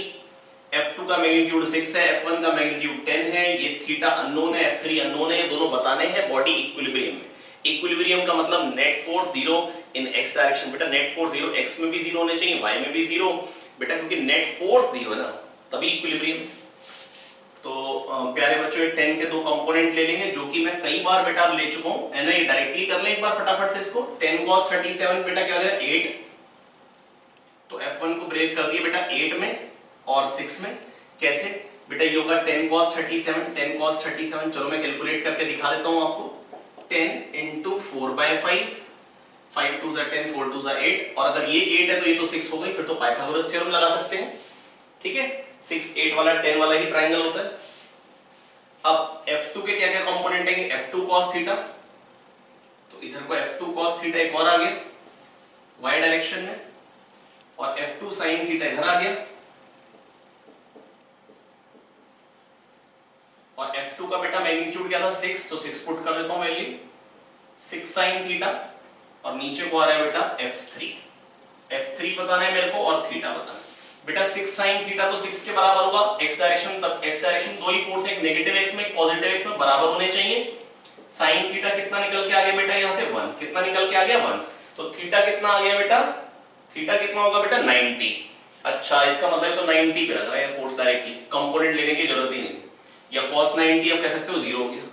Speaker 1: F2 का मैग्नीट्यूड 6 है, F1 का मैग्नीट्यूड 10 है, ये थीटा अननोन है, F3 अननोन है, ये दोनों बताने हैं बॉडी इक्विलिब्रियम में। इक्विलिब्रियम का मतलब नेट फोर्स 0 इन x डायरेक्शन। बेटा नेट फोर्स 0 x में भी 0 होने चाहिए, y में भी 0, बेटा क्योंकि नेट फोर्स 0 है ना तभी इक्विलिब्रियम। तो प्यारे बच्चों ये 10 के दो कंपोनेंट ले लेंगे जो कि मैं कई बार बेटा ले चुका हूं, है ना। ये डायरेक्टली कर लें एक बार फटाफट से इसको। 10 cos 37 बेटा क्या हो जाएगा 8, तो F1 को ब्रेक कर दिए बेटा 8 में और 6 में। कैसे बेटा ये होगा 10 cos 37, 10 cos 37 चलो मैं कैलकुलेट करके दिखा देता हूं आपको। 10 into 4/5, 5 2 10, 4 2 8, और अगर ये 8 है तो ये तो 6 हो गई, फिर तो पाइथागोरस थ्योरम लगा सकते हैं, ठीक है। 6 8 वाला 10 वाला ही ट्रायंगल होता है। अब F2 के क्या क्या कंपोनेंट है, F2 cos थीटा, तो इधर को F2 cos थीटा एक और आ गया y डायरेक्शन में, और F2 sin थीटा इधर आ गया, और F2 का बेटा मैग्नीट्यूड क्या था 6, तो 6 पुट कर देता हूं वैल्यू, 6 sin थीटा, और नीचे को आ रहा है बेटा F3, F3 बताना है मेरे को और थीटा बताना है। बेटा 6 sin थीटा तो 6 के बराबर होगा x डायरेक्शन, तब x डायरेक्शन दो ही फोर्स है, एक नेगेटिव x में एक पॉजिटिव x में बराबर होने चाहिए। sin थीटा कितना निकल के आ गया बेटा यहां से 1, कितना निकल के आ गया 1, तो थीटा कितना आ गया बेटा, थीटा कितना होगा बेटा 90। अच्छा इसका मतलब तो 90 पे लग रहा है फोर्स डायरेक्टली, कंपोनेंट लेने की जरूरत ही नहीं, या cos 90 आप कह सकते हो 0 हो गया।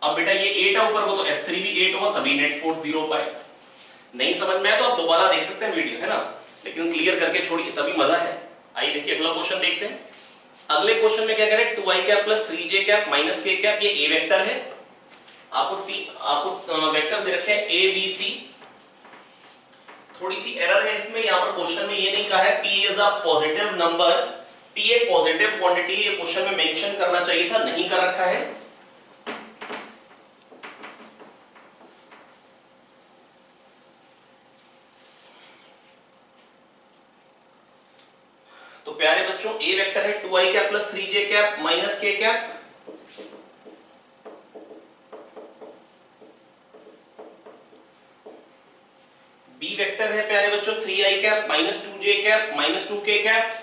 Speaker 1: अब बेटा ये 8 है ऊपर को, तो F3 भी 8 होगा, तभी नेट फोर्स 0 पाए। नहीं समझ में आया तो आप दोबारा देख सकते हैं वीडियो, है ना, लेकिन क्लियर करके छोड़िए तभी मजा है। आइए देखिए अगला क्वेश्चन देखते हैं। अगले क्वेश्चन में क्या कह रहे हैं 2i cap plus 3j cap minus k cap, ये a वेक्टर है। आपको वेक्टर दे रखे हैं a b c। थोड़ी सी एरर है इसमें, यहां पर क्वेश्चन में ये नहीं कहा है p is a positive number, p एक पॉजिटिव क्वांटिटी, ये क्वेश्चन में मेंशन करना चाहिए था, नहीं कर रखा है। तो प्यारे बच्चों a वेक्टर है 2i cap plus 3j cap minus k cap, b vector है प्यारे बच्चों 3i cap minus 2j cap minus 2k cap,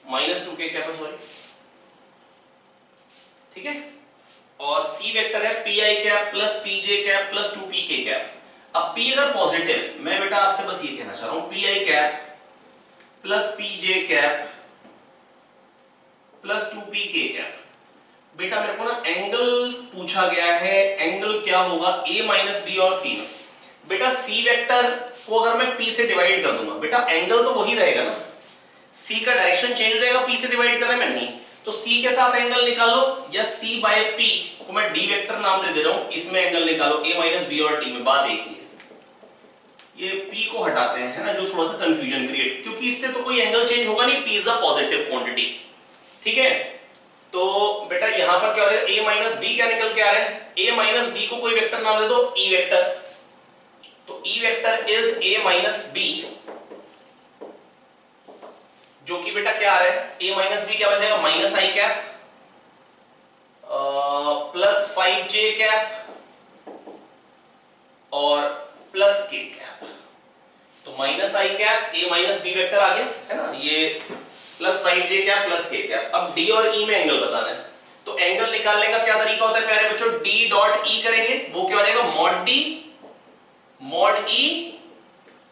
Speaker 1: minus 2k cap, sorry, ठीक है। और c वेक्टर है pi cap plus pj cap plus 2pk cap. अब p अगर positive, मैं बेटा आपसे बस ये कहना चाह रहा हूं pi cap plus pj cap plus 2pk cap. बेटा मेरे को ना एंगल पूछा गया है, एंगल क्या होगा a माइनस b और c में। बेटा c वेक्टर को अगर मैं p से डिवाइड कर दूंगा, बेटा एंगल तो वही रहेगा ना, c का डायरेक्शन चेंज हो जाएगा p से डिवाइड करने में, नहीं तो c के साथ एंगल निकालो, या c बाय p को मैं d वेक्टर नाम दे रहा हूं, इसमें एंगल निकालो a माइनस b और t में, बात एक ही है। ये p को हटाते हैं, है ना, जो थोड़ा सा कंफ्यूजन क्रिएट, क्योंकि इससे तो कोई एंगल चेंज होगा नहीं, p is a positive quantity, ठीक है। तो बेटा यहां पर क्या हो जाएगा a माइनस b, क्या निकल के आ रहा है a माइनस b को कोई वेक्टर नाम दे दो e वेक्टर, तो e vector is a minus b, जो कि बेटा क्या आ रहा है, a माइनस बी क्या बन जाएगा, minus I cap plus 5j cap और प्लस k कैप। तो minus I cap a minus B vector आ गया है ना, ये plus 5j cap plus k cap. अब d और e में एंगल बताना है, तो एंगल निकालने का क्या तरीका होता है प्यारे बच्चों, d डॉट e करेंगे, वो क्या हो जाएगा मॉड e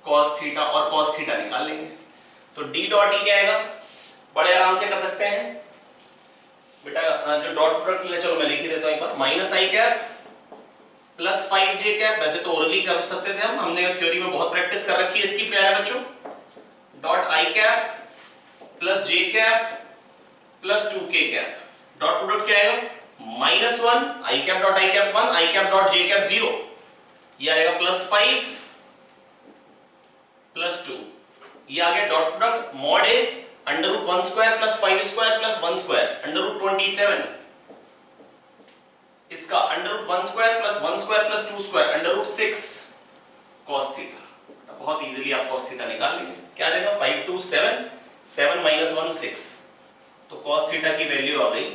Speaker 1: cos थीटा, और cos थीटा निकाल लेंगे। तो d डॉट e क्या आएगा, बड़े आराम से कर सकते हैं बेटा, जो डॉट प्रोडक्ट ले, चलो मैं लिख ही देता हूं एक बार, minus I cap plus 5j cap, वैसे तो ओरली कर सकते थे हमने थ्योरी में बहुत प्रैक्टिस कर रखी है इसकी प्यारे बच्चों, dot I cap plus j cap plus 2k cap, dot product क्या आएगा, -1 I cap dot I cap 1 I cap dot j cap 0, ये आएगा +5 प्लस 2, ये आ गया dot product mod a under root 1 square plus 5 square plus 1 square under root 27, इसका under root 1 square plus 1 square plus 2 square under root 6 cos theta. बहुत easily आप cos theta निकाल लेंगे, क्या देगा 5 2 7 7 माइनस 1 6, तो cos थीटा की वैल्यू आ गई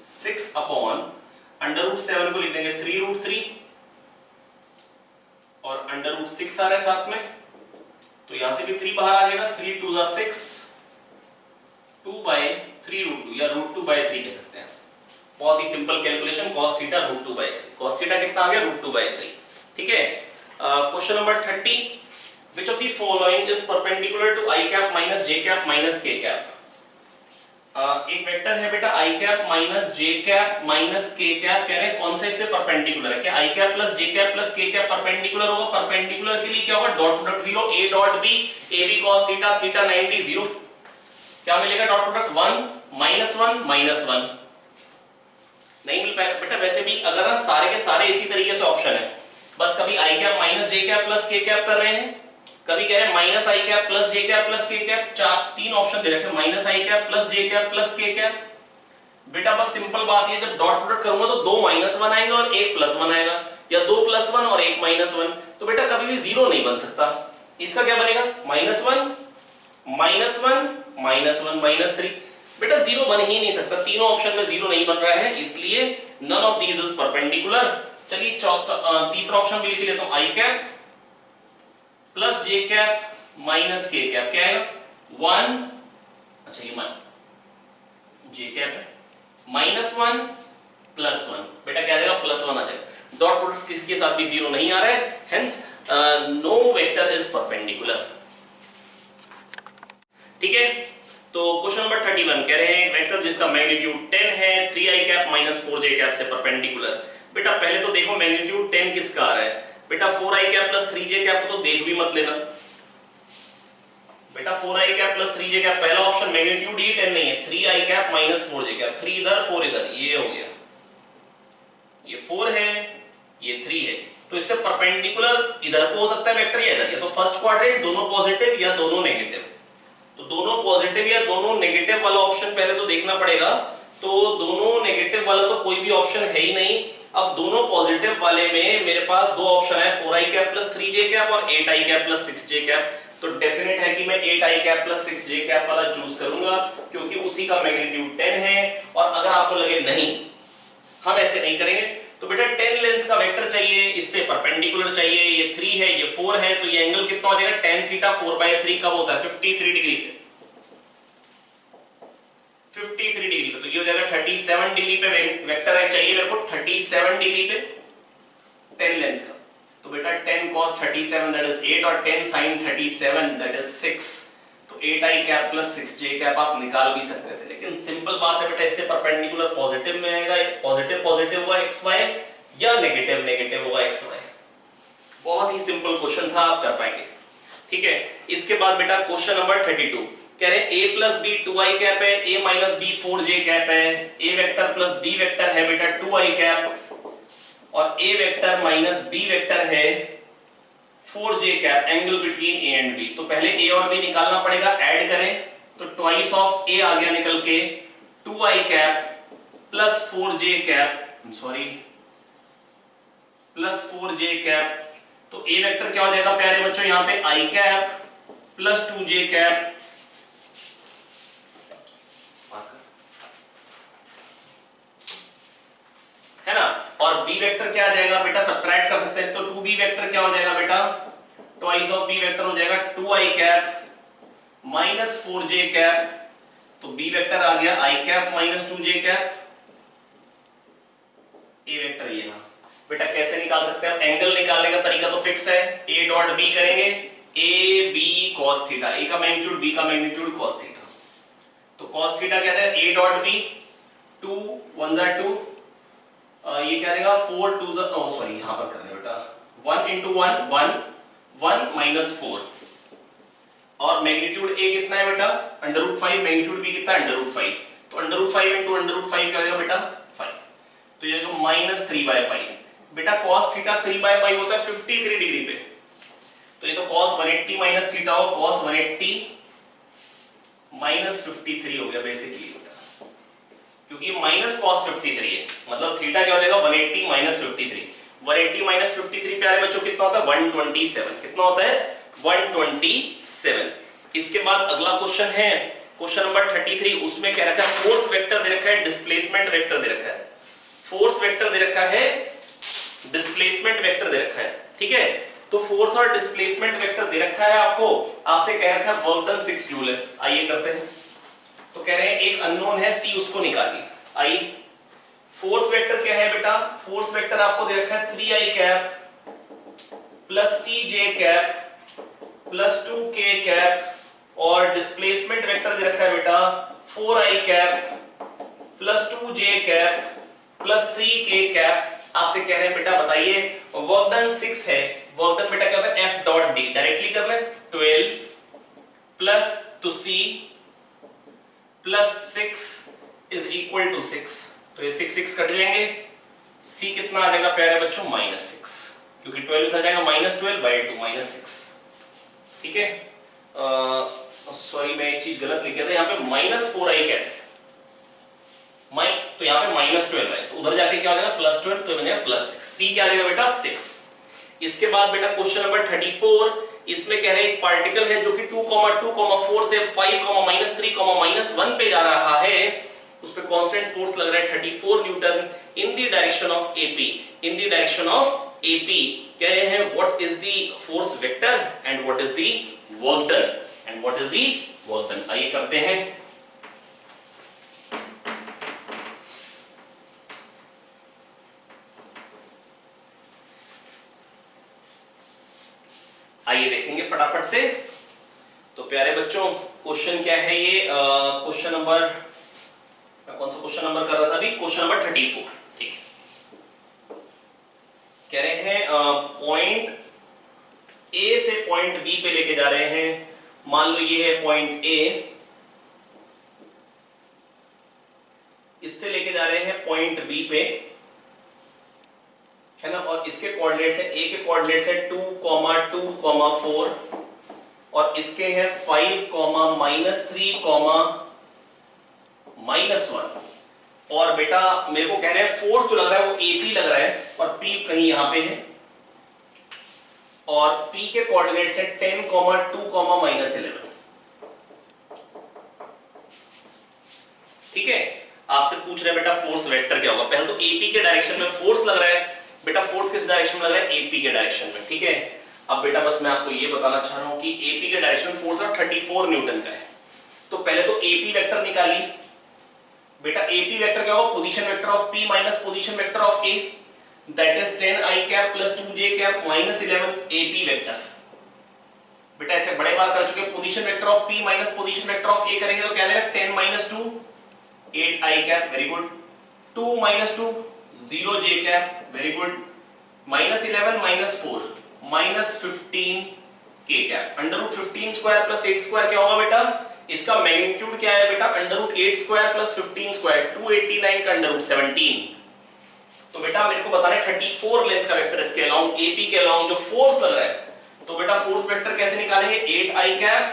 Speaker 1: 6 अपॉन अंडर रूट 7 को लिख देंगे 3 रूट 3 और अंडर रूट 6 आ रहा है साथ में, तो यहां से भी 3 बाहर आ जाएगा, 3 2 जा 6 2 बाय 3 रूट 2 या रूट 2 बाय 3 कह सकते हैं। बहुत ही simple calculation, cos theta root 2 by 3, cos theta कितना आ गया रूट 2 बाय 3। ठीक है, question number 30, which of the following is perpendicular to i cap minus j cap minus k cap। एक वेक्टर है बेटा i cap minus j cap minus k cap, कह रहे हैं कौन सा इससे परपेंडिकुलर है, क्या i cap plus j cap plus k cap perpendicular होगा, परपेंडिकुलर के लिए क्या होगा, dot product 0 a dot b a b cos theta theta 90 0, क्या मिलेगा डॉट प्रोडक्ट 1 -1 -1 नहीं मिल पाएगा बेटा। वैसे भी अगर ना सारे के सारे इसी तरीके से ऑप्शन है, बस कभी i cap minus j cap plus k cap कर रहे हैं, कभी कह रहे हैं minus I cap plus j cap plus k cap, तीन ऑप्शन दे रखे हैं, minus I cap plus j cap plus k cap. बेटा बस सिंपल बात है, जब डॉट प्रोडक्ट करूंगा तो 2 -1 आएंगे और 1 +1 आएगा, या 2 +1 और 1 -1, तो बेटा कभी भी 0 नहीं बन सकता। इसका क्या बनेगा -1 -1 -1 -3, बेटा 0 बन ही नहीं सकता, तीनों ऑप्शन में 0 नहीं बन रहा है, इसलिए none of these is perpendicular. चलिए तीसरा ऑप्शन भी लिख लेता हूं, I cap plus j cap minus k cap, क्या आएगा 1, अच्छा ये j कैप है -1 +1, बेटा क्या आएगा +1 आ जाएगा, डॉट प्रोडक्ट किसी के साथ भी 0 नहीं आ रहा है, hence no vector is perpendicular. ठीक है, तो क्वेश्चन नंबर 31 कह रहे हैं वेक्टर जिसका मैग्नीट्यूड 10 है 3i cap minus 4j cap से परपेंडिकुलर। बेटा पहले तो देखो मैग्नीट्यूड 10 किसका आ रहा है, बेटा 4i cap plus 3j cap को तो देख भी मत लेना बेटा, 4i cap plus 3j cap पहला ऑप्शन, मैग्नीट्यूड ही 10 नहीं है, 3i cap minus 4j cap, 3 इधर 4 इधर, ये हो गया, ये 4 है ये 3 है, तो इससे परपेंडिकुलर इधर को हो सकता है वेक्टर या इधर, या तो फर्स्ट क्वाड्रेंट दोनों पॉजिटिव या दोनों नेगेटिव, तो दोनों पॉजिटिव या दोनों नेगेटिव वाला ऑप्शन पहले तो देखना पड़ेगा, तो दोनों नेगेटिव वाला तो कोई भी ऑप्शन है ही नहीं। अब दोनों पॉजिटिव वाले में मेरे पास दो ऑप्शन है, 4i cap plus 3j cap और 8i cap plus 6j cap, तो डेफिनेट है कि मैं 8i cap plus 6j cap वाला चूज करूंगा, क्योंकि उसी का मैग्नीट्यूड 10 है। और अगर आपको लगे नहीं हम ऐसे नहीं करेंगे, तो बेटा 10 लेंथ का वेक्टर चाहिए, इससे परपेंडिकुलर चाहिए, ये 3 है ये 4 है, तो ये एंगल कितना हो जाएगा tan थीटा 4/3 कब होता है 53 डिग्री पे, 53 डिग्री पे, तो ये हो जाएगा 37 डिग्री पे वेक्टर है, चाहिए मेरे को 37 डिग्री पे 10 लेंथ का, तो बेटा 10 cos 37 दैट इज 8 और 10 sin 37 दैट इज 6, तो 8i cap plus 6j cap आप निकाल भी सकते थे, लेकिन सिंपल बात है बेटा इससे परपेंडिकुलर पॉजिटिव में आएगा, पॉजिटिव पॉजिटिव होगा xy या नेगेटिव नेगेटिव होगा xy। बहुत ही सिंपल क्वेश्चन था, आप कर पाएंगे। ठीक है, इसके बाद बेटा क्वेश्चन नंबर 32 कह रहे हैं a plus b 2i cap है, a minus b 4j cap है, a vector plus b vector है बेटा 2i कैप, और a vector minus b vector है 4j cap, angle between a and b। तो पहले a और b निकालना पड़ेगा, ऐड करें तो ट्वाइस ऑफ a आ गया निकल के, 2i cap plus 4j cap, sorry plus 4j cap, तो a वेक्टर क्या हो जाएगा प्यारे बच्चों यहाँ पे i cap plus 2j cap b vector क्या आ जाएगा बेटा, सब्ट्रैक्ट कर सकते हैं, तो 2b वेक्टर क्या हो जाएगा बेटा, ट्वाइस ऑफ b वेक्टर हो जाएगा 2i cap minus 4j cap, तो b वेक्टर आ गया i cap minus 2j cap. a vector ये ना बेटा कैसे निकाल सकते हैं, एंगल निकालने का तरीका तो फिक्स है, a डॉट b करेंगे, a b cos theta, a का मैग्नीट्यूड b का मैग्नीट्यूड cos थीटा, तो cos थीटा क्या है a डॉट b, 2 1 जा 2, ये क्या देगा 4 2 जा, ओ सॉरी यहां पर करने बेटा 1 into 1 1 1 minus 4, और मैग्नीट्यूड a कितना है बेटा √5, मैग्नीट्यूड b कितना है √5, तो √5 into √5 क्या होगा बेटा 5, तो ये -3/5 बेटा cos थीटा 3/5 होता है 53 डिग्री पे, तो ये तो cos 180 माइनस थीटा हो, cos 180 माइनस 53 हो गया बेसिकली बेटा, क्योंकि माइनस cos 53 है, मतलब थीटा क्या हो जाएगा 180 माइनस 53, 180 माइनस 53 प्यारे बच्चों कितना होता है 127, कितना होता है 127। इसके बाद अगला क्वेश्चन है क्वेश्चन नंबर 33, उसमें क्या रखा है फोर्स वेक्टर दे रखा है, डिस्प्लेसमेंट वेक्टर दे रखा है, फोर्स वेक्टर दे रखा है, डिस्प्लेसमेंट वेक्टर दे रखा है, ठीक है, तो फोर्स और डिस्प्लेसमेंट वेक्टर दे रखा है आपको, आपसे कह रखा है वर्क डन 6 जूल है, आइए करते हैं, तो कह रहे हैं एक अननोन है c, उसको निकालिए, आई फोर्स वेक्टर क्या है बेटा, फोर्स वेक्टर आपको दे रखा है 3i cap plus cj cap plus 2k cap, और डिस्प्लेसमेंट वेक्टर दे रखा है बेटा 4i cap plus 2j cap plus 3k cap. आपसे कह रहे हैं बेटा बताइए वर्क डन 6 है, वर्क डन बेटा क्या होता है f डॉट d, डायरेक्टली कर ले 12 plus two c plus 6 is equal to 6, तो ये 6 कट जाएंगे, c कितना आ जाएगा प्यारे बच्चों -6, क्योंकि 12 उधर जाएगा -12/2 -6, ठीक है, सॉरी मैं एक चीज गलत लिख दिया था, यहाँ पे -4i कैप तो यहाँ पे -12 है, तो उधर जाके क्या हो जाएगा +12, तो बन जाएगा +6, c क्या आ जाएगा बेटा 6। इसके बाद बेटा क्वेश्चन नंबर 34, इसमें कह रहे हैं एक पार्टिकल है जो कि 2, 2, 4 से 5, -3, -1 पे जा रहा है, उस पे कांस्टेंट फोर्स लग रहा है 34 Newton in the direction of AP, in the direction of AP। कह रहे हैं what is the force vector and what is the work done, and what is the work done, आइए करते हैं। आइए देखेंगे फटाफट से, तो प्यारे बच्चों क्वेश्चन क्या है ये, क्वेश्चन नंबर, मैं कौन सा क्वेश्चन नंबर कर रहा था अभी, क्वेश्चन नंबर 34, ठीक है, कह रहे हैं पॉइंट A से पॉइंट B पे लेके जा रहे हैं, मान लो ये है पॉइंट A, इससे लेके जा रहे हैं पॉइंट B पे, है ना, और इसके कोऑर्डिनेट्स है, A के कोऑर्डिनेट्स है 2, 2, 4, और इसके है 5, -3, -1, और बेटा मेरे को कह रहे हैं फोर्स जो लग रहा है वो AP लग रहा है, और P कहीं यहां पे है, और P के कोऑर्डिनेट्स है 10, 2, -11, ठीक है। आपसे पूछ रहे हैं बेटा फोर्स वेक्टर क्या होगा, पहले तो AP के डायरेक्शन में फोर्स लग रहा है, बेटा फोर्स किस डायरेक्शन में लग रहा है AP के डायरेक्शन में, ठीक है। अब बेटा बस मैं आपको ये बताना चाह रहा हूं कि AP के डायरेक्शन में फोर्स 34 न्यूटन का है, तो पहले तो AP वेक्टर निकाली बेटा, AP वेक्टर क्या होगा position vector of P minus position vector of A, that is 10i cap plus 2j cap -11 AP vector. बेटा ऐसे बड़े बार कर चुके, position vector of P minus position vector of A करेंगे तो क्या आएगा 10 - 2 8i cap, very good, 2 - 2 0j cap, very good, -11 -4 -15k cap, √15 square plus 8 square क्या होगा बेटा, इसका मैग्नीट्यूड क्या है बेटा √8 स्क्वायर प्लस 15 स्क्वायर 289 का √17। तो बेटा मेरे को बताना है 34 लेंथ का वेक्टर इसके अलोंग AP के अलोंग जो फोर्स लग रहा है, तो बेटा फोर्स वेक्टर कैसे निकालेंगे, 8i कैप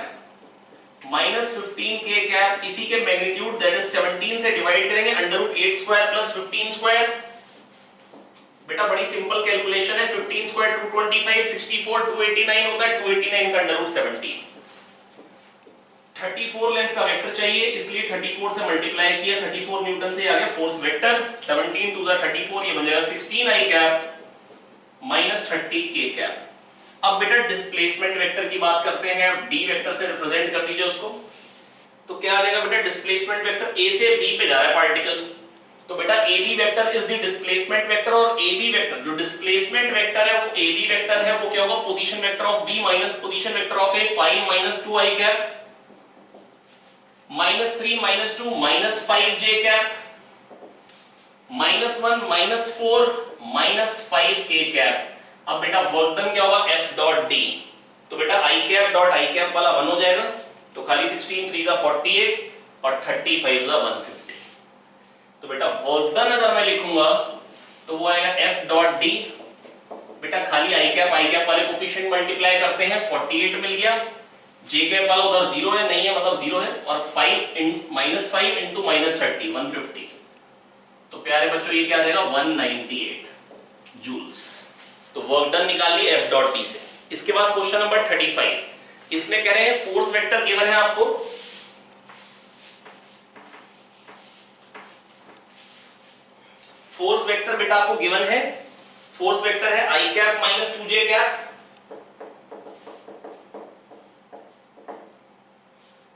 Speaker 1: -15k कैप, इसी के मैग्नीट्यूड दैट इज 17 से डिवाइड करेंगे √8 स्क्वायर प्लस 15 स्क्वायर, बेटा बड़ी सिंपल कैलकुलेशन है, 15 स्क्वायर 225, 64 289 होता है, 289 का √17, 34 लेंथ का वेक्टर चाहिए, इसलिए 34 से मल्टीप्लाई किया, 34 न्यूटन से आ गया फोर्स वेक्टर, 17 टू 34 ये बन जाएगा 16 आई कैप माइनस 30 के कैप। अब बेटा डिस्प्लेसमेंट वेक्टर की बात करते हैं, डी वेक्टर से रिप्रेजेंट कर दीजिए उसको। तो क्या आ जाएगा बेटा, डिस्प्लेसमेंट वेक्टर ए से बी पे जा रहा है पार्टिकल, तो बेटा A B vector is the displacement vector, और ए बी वेक्टर जो डिस्प्लेसमेंट वेक्टर है वो ए बी वेक्टर है, वो क्या होगा, position vector of B minus position vector of A, 5 minus 2 I cap minus 3 minus 2 minus 5 J cap minus 1 minus 4 minus 5 K cap. अब बेटा वर्क डन क्या होगा, एफ डॉट डी, तो बेटा आई कैप डॉट आई कैप वाला 1 हो जाएगा, तो खाली 16 3 जा 48 और 35 जा 150। तो बेटा वर्क डन अगर मैं लिखूंगा तो वो आएगा एफ डॉट डी, बेटा खाली आई कैप वाले कोफिशिएंट मल्टीप्लाई करते हैं, 48 मिल गया, जे कैप वाला उधर 0 है, नहीं है मतलब 0 है, और 5 माइनस 5 इंटू माइनस 30 150, तो प्यारे बच्चों ये क्या आ जाएगा 198 जूल्स। तो वर्क डन निकाल लिए एफ डॉट डी से। इसके बाद क्वेश्चन नंबर 35, इसमें कह रहे हैं फोर्स वेक्टर गिवन है आपको, फोर्स वेक्टर बेटा आपको गिवन है, फोर्स वेक्टर है आई कैप माइनस 2 जे कैप,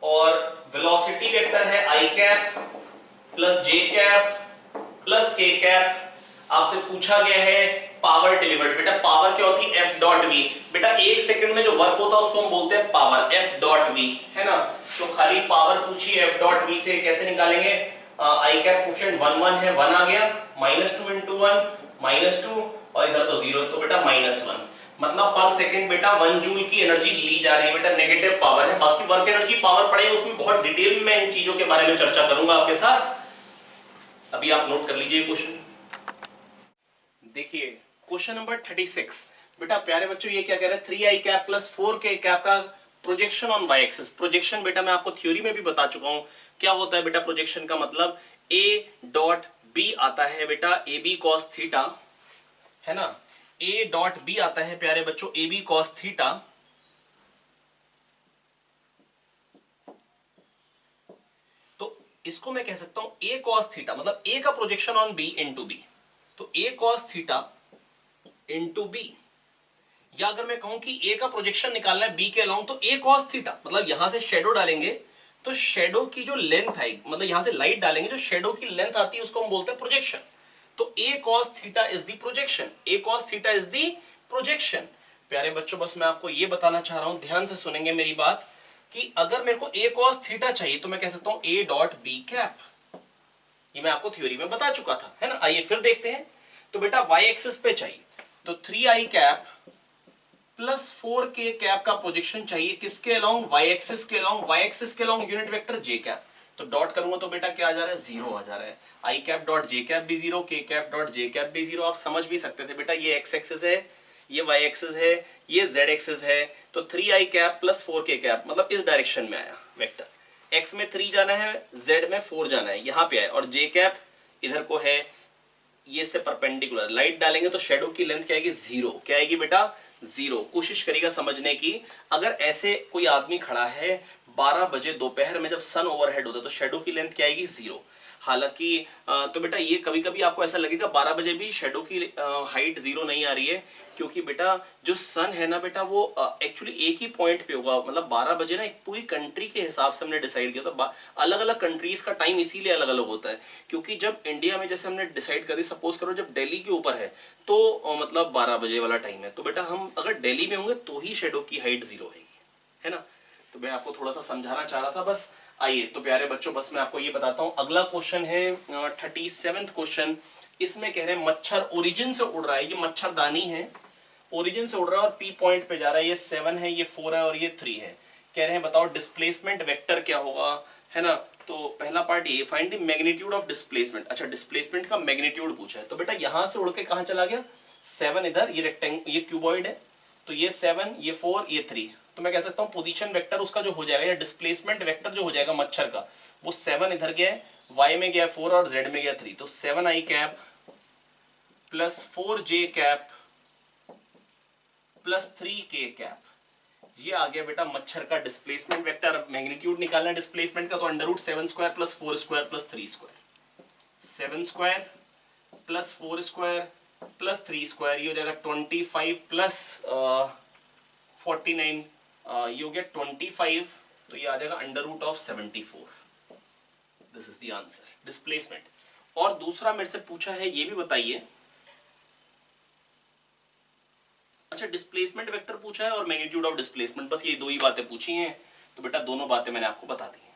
Speaker 1: और वेलोसिटी वेक्टर है आई कैप प्लस जे कैप प्लस के कैप। आपसे पूछा गया है पावर डिलीवर्ड, बेटा पावर क्या होती है, एफ डॉट वी, बेटा एक सेकंड में जो वर्क होता है उसको हम बोलते हैं पावर, एफ डॉट वी, है ना। तो खाली पावर पूछी एफ डॉट वी से, कैसे निकालेंगे, आई कैप कोफिशिएंट 1 1 है, 1 आ गया, माइनस 2 इंटू 1 माइनस 2, और इधर तो 0, तो बेटा माइनस 1, मतलब पर सेकंड बेटा 1 जूल की एनर्जी ली जा रही है, बेटा नेगेटिव पावर है। बाकी वर्क एनर्जी पावर पढ़ेंगे उसमें बहुत डिटेल में इन चीजों के बारे में चर्चा करूंगा आपके साथ, अभी आप नोट कर लीजिए क्वेश्चन। देखिए क्वेश्चन नंबर 36, बेटा प्यारे बच्चों ये क्या कह रहा है, 3 आई कैप प्लस 4 के कैप का projection on Y axis. Projection बेटा मैं आपको थ्योरी में भी बता चुका हूं क्या होता है बेटा, प्रोजेक्शन का मतलब ए डॉट बी आता है बेटा ए बी कॉस थीटा, है ना, ए डॉट बी आता है प्यारे बच्चों ए बी कॉस थीटा, तो इसको मैं कह सकता हूं ए कॉस थीटा, मतलब ए का projection on B into B, तो A cos theta into B, या अगर मैं कहूं कि ए का प्रोजेक्शन निकालना है बी के अलोंग, तो ए कॉस थीटा, मतलब यहां से शेडो डालेंगे तो शेडो की जो लेंथ आएगी, मतलब यहां से लाइट डालेंगे जो शेडो की लेंथ आती है उसको हम बोलते हैं प्रोजेक्शन, तो A cos theta is the projection, A cos theta is the projection. प्यारे बच्चों बस मैं आपको ये बताना चाह रहा हूं, ध्यान से सुनेंगे मेरी बात, कि अगर मेरे को ए कॉस थीटा चाहिए तो मैं कह सकता हूं ए डॉट बी कैप, ये मैं आपको थ्योरी में बता चुका था, है ना। आइए फिर देखते हैं, तो बेटा वाई एक्सिस पे चाहिए तो 3 आई कैप प्लस 4 के कैप का प्रोजेक्शन चाहिए, किसके अलोंग, वाई एक्सिस के अलोंग, वाई एक्सिस के अलोंग यूनिट वेक्टर जे कैप, तो डॉट करूंगा तो बेटा क्या आ जा रहा है, 0 आ जा रहा है, आई कैप डॉट जे कैप भी 0, के कैप डॉट जे कैप भी 0। आप समझ भी सकते थे बेटा ये एक्स एक्सिस है, ये वाई एक्सिस है, ये जेड एक्सिस है, तो 3 आई कैप प्लस 4 के कैप मतलब इस डायरेक्शन में आया वेक्टर, एक्स में 3 जाना है, जेड में 4 जाना है, यहां पे आया, और जे कैप इधर को है, ये से परपेंडिकुलर, लाइट डालेंगे तो शेडो की लेंथ क्या आएगी, 0, क्या आएगी बेटा 0। कोशिश करिएगा समझने की, अगर ऐसे कोई आदमी खड़ा है 12 बजे दोपहर में जब सन ओवरहेड होता है तो शेडो की लेंथ क्या आएगी, 0। हालांकि तो बेटा ये कभी कभी आपको ऐसा लगेगा 12 बजे भी शेडो की हाइट 0 नहीं आ रही है, क्योंकि बेटा जो सन है ना बेटा वो एक्चुअली एक ही पॉइंट पे होगा, मतलब 12 बजे ना एक पूरी कंट्री के हिसाब से हमने डिसाइड किया था, अलग अलग कंट्रीज का टाइम इसीलिए अलग अलग होता है, क्योंकि जब इंडिया में जैसे हमने डिसाइड कर दी, सपोज करो जब दिल्ली के ऊपर है तो मतलब 12 बजे वाला टाइम है, तो बेटा हम अगर दिल्ली में होंगे तो ही शेडो की हाइट 0 आएगी, है ना। तो मैं आपको थोड़ा सा समझाना चाह रहा था बस। आइए तो प्यारे बच्चों बस मैं आपको ये बताता हूं, अगला क्वेश्चन है 37वां क्वेश्चन। इसमें कह रहे हैं मच्छर ओरिजिन से उड़ रहा है, ये मच्छरदानी है, ओरिजिन से उड़ रहा है और पी पॉइंट पे जा रहा है, ये 7 है, ये 4 है और ये 3 है। कह रहे हैं बताओ डिस्प्लेसमेंट वेक्टर क्या होगा, है ना। तो पहला पार्ट ये, find the magnitude of displacement. अच्छा डिस्प्लेसमेंट का मैग्नीट्यूड पूछा है, तो बेटा यहां से उड़ के कहां चला गया, 7 इधर, ये रेक्टेंगल, ये क्यूबॉइड है, तो ये 7, ये 4, ये 3, तो मैं कह सकता हूं पोजीशन वेक्टर उसका जो हो जाएगा, या डिस्प्लेसमेंट वेक्टर जो हो जाएगा मच्छर का, वो 7 इधर गया है, y में गया 4 और z में गया 3, तो 7 I cap plus 4 J cap plus 3 K cap, ये आ गया बेटा मच्छर का डिस्प्लेसमेंट वेक्टर। मैग्नीट्यूड निकालना डिस्प्लेसमेंट का, तो under root 7 square plus 4 square plus 3 square, 7 square plus 4 square plus 3 square, ये हो जाएगा 25 प्लस 49, ये हो गया 25, तो ये आ जाएगा under root of 74। This is the answer, displacement. और दूसरा मेरे से पूछा है, ये भी बताइए, अच्छा डिस्प्लेसमेंट वेक्टर पूछा है और मैग्नीट्यूड ऑफ डिस्प्लेसमेंट, बस ये दो ही बातें पूछी हैं, तो बेटा दोनों बातें मैंने आपको बता दी हैं।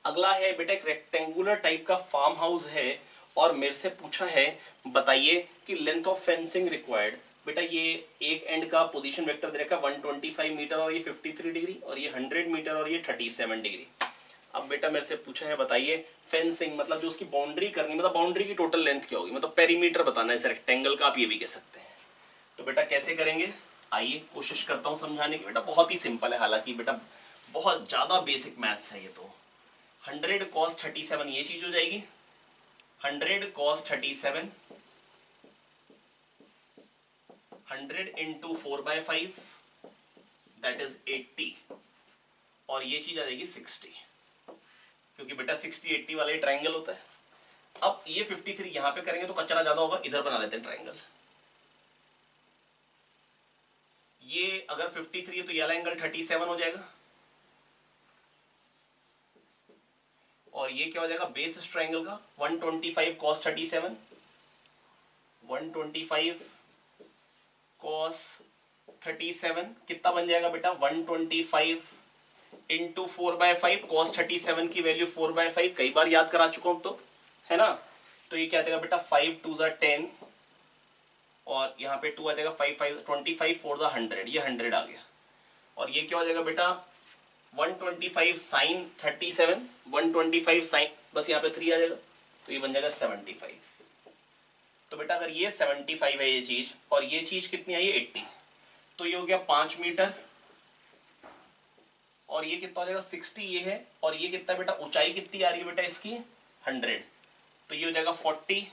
Speaker 1: अगला है बेटा एक रेक्टेंगुलर टाइप का फार्म हाउस है और मेरे से पूछा है बताइए कि लेंथ ऑफ फेंसिंग रिक्वायर्ड। बेटा ये एक एंड का पोजीशन वेक्टर दे रखा है 125 मीटर और ये 53 डिग्री, और ये 100 मीटर और ये 37 डिग्री। अब बेटा मेरे से पूछा है बताइए फेंसिंग मतलब जो उसकी बाउंड्री करनी, मतलब बाउंड्री की टोटल लेंथ क्या होगी, मतलब पेरीमीटर बताना है इस रेक्टेंगल का, आप ये भी कह सकते हैं। तो बेटा कैसे करेंगे, आइए कोशिश करता हूं समझाने की। बेटा बहुत ही सिंपल है, हालांकि बेटा बहुत ज्यादा बेसिक मैथ्स है ये तो। 100 cos 37 ये चीज हो जाएगी, 100 cos 37, 100 इंटू 4/5 दैट इज 80, और ये चीज आ जाएगी 60, क्योंकि बेटा 60-80 वाला ही ट्रायंगल होता है। अब ये 53 यहां पे करेंगे तो कचरा ज्यादा होगा, इधर बना देते हैं ट्रायंगल। ये अगर 53 है तो ये वाला एंगल 37 हो जाएगा, और ये क्या हो जाएगा बेस इस ट्रायंगल का 125 cos 37, 125 cos 37 कितना बन जाएगा बेटा 125 इंटू 4/5, cos 37 की वैल्यू 4/5, कई बार याद करा चुका हूं तो, है ना। तो ये क्या आ जाएगा बेटा 5 2 ज़ा 10, और यहाँ पे 2 आ जाएगा 5 5 25 4 ज़ा 100, ये 100 आ गया। और ये क्या हो जाएगा बेटा 125 साइन 37, 125 साइन, बस यहाँ पे 3 आ जाएगा, तो ये बन जाएगा 75। तो बेटा अगर ये 75 है ये चीज, और ये चीज कितनी आई 80, तो ये हो गया 5 मीटर, और ये कितना हो जाएगा 60 ये है, और ये कितना बेटा ऊंचाई कितनी आ रही है बेटा इसकी 100, तो ये हो जाएगा 40,